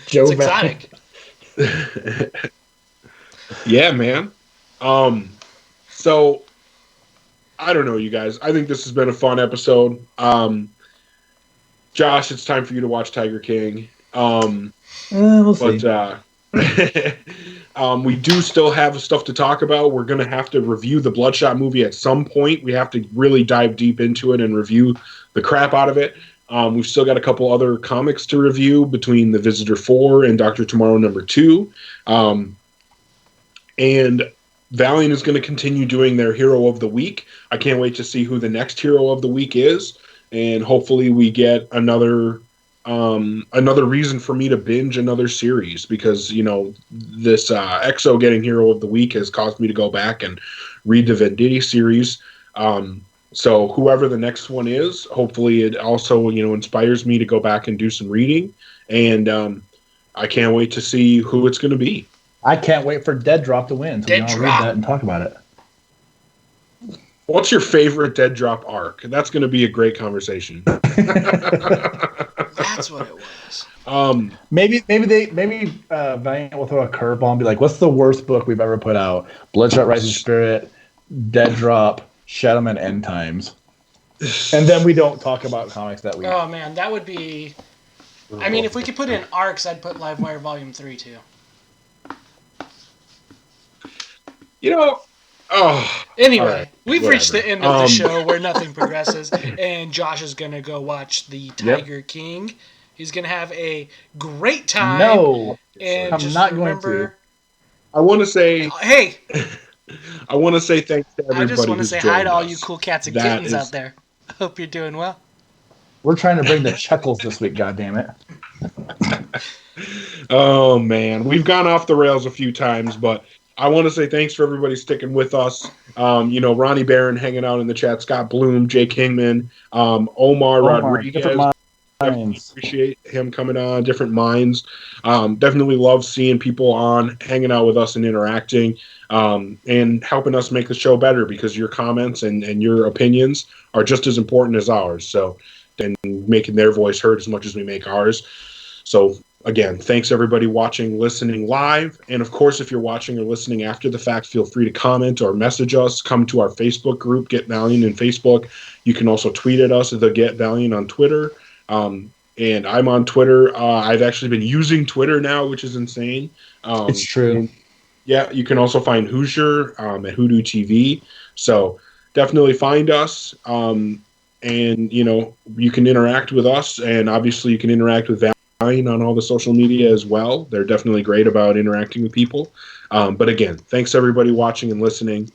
Joe it's Valiant. exotic. Yeah, man. So I don't know, you guys. I think this has been a fun episode. Josh, it's time for you to watch Tiger King. We'll see. We do still have stuff to talk about. We're going to have to review the Bloodshot movie at some point. We have to really dive deep into it and review the crap out of it. We've still got a couple other comics to review between The Visitor 4 and Dr. Tomorrow #2. And Valiant is going to continue doing their Hero of the Week. I can't wait to see who the next Hero of the Week is. And hopefully we get another reason for me to binge another series, because, this EXO getting Hero of the Week has caused me to go back and read the Venditti series. So whoever the next one is, hopefully it also, inspires me to go back and do some reading. And I can't wait to see who it's going to be. I can't wait for Dead Drop to win, so we all read that and talk about it. What's your favorite Dead Drop arc? That's going to be a great conversation. That's what it was. Maybe Valiant will throw a curveball and be like, "What's the worst book we've ever put out? Bloodshot Rising Spirit, Dead Drop, Shadowman End Times," and then we don't talk about comics that week. Oh man, that would be. I mean, if we could put in arcs, I'd put Livewire Volume 3 too. Anyway, right, we've reached the end of the show where nothing progresses, and Josh is going to go watch the Tiger King. He's going to have a great time. No, and I'm just not remember, going to. I want to say, hey, I want to say thanks to everybody. I just want to say hi to all you cool cats and kittens out there. I hope you're doing well. We're trying to bring the chuckles this week, goddammit. Oh man, we've gone off the rails a few times, but I want to say thanks for everybody sticking with us. Ronnie Barron hanging out in the chat, Scott Bloom, Jake Kingman, Omar Rodriguez. Appreciate him coming on. Different minds. Definitely love seeing people on, hanging out with us and interacting, and helping us make the show better, because your comments and your opinions are just as important as ours. So, and making their voice heard as much as we make ours. So, again, thanks everybody watching, listening live. And of course, if you're watching or listening after the fact, feel free to comment or message us. Come to our Facebook group, Get Valiant in Facebook. You can also tweet at us at the Get Valiant on Twitter. And I'm on Twitter. I've actually been using Twitter now, which is insane. It's true. Yeah, you can also find Hoosier at Hoodoo TV. So definitely find us. And, you can interact with us. And obviously you can interact with Valiant on all the social media as well. They're definitely great about interacting with people. But again, thanks everybody watching and listening.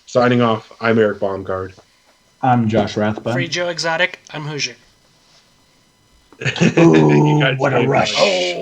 Signing off, I'm Eric Baumgard. I'm Josh Rathbun. Free Joe Exotic, I'm Hoosier. Ooh, what a rush.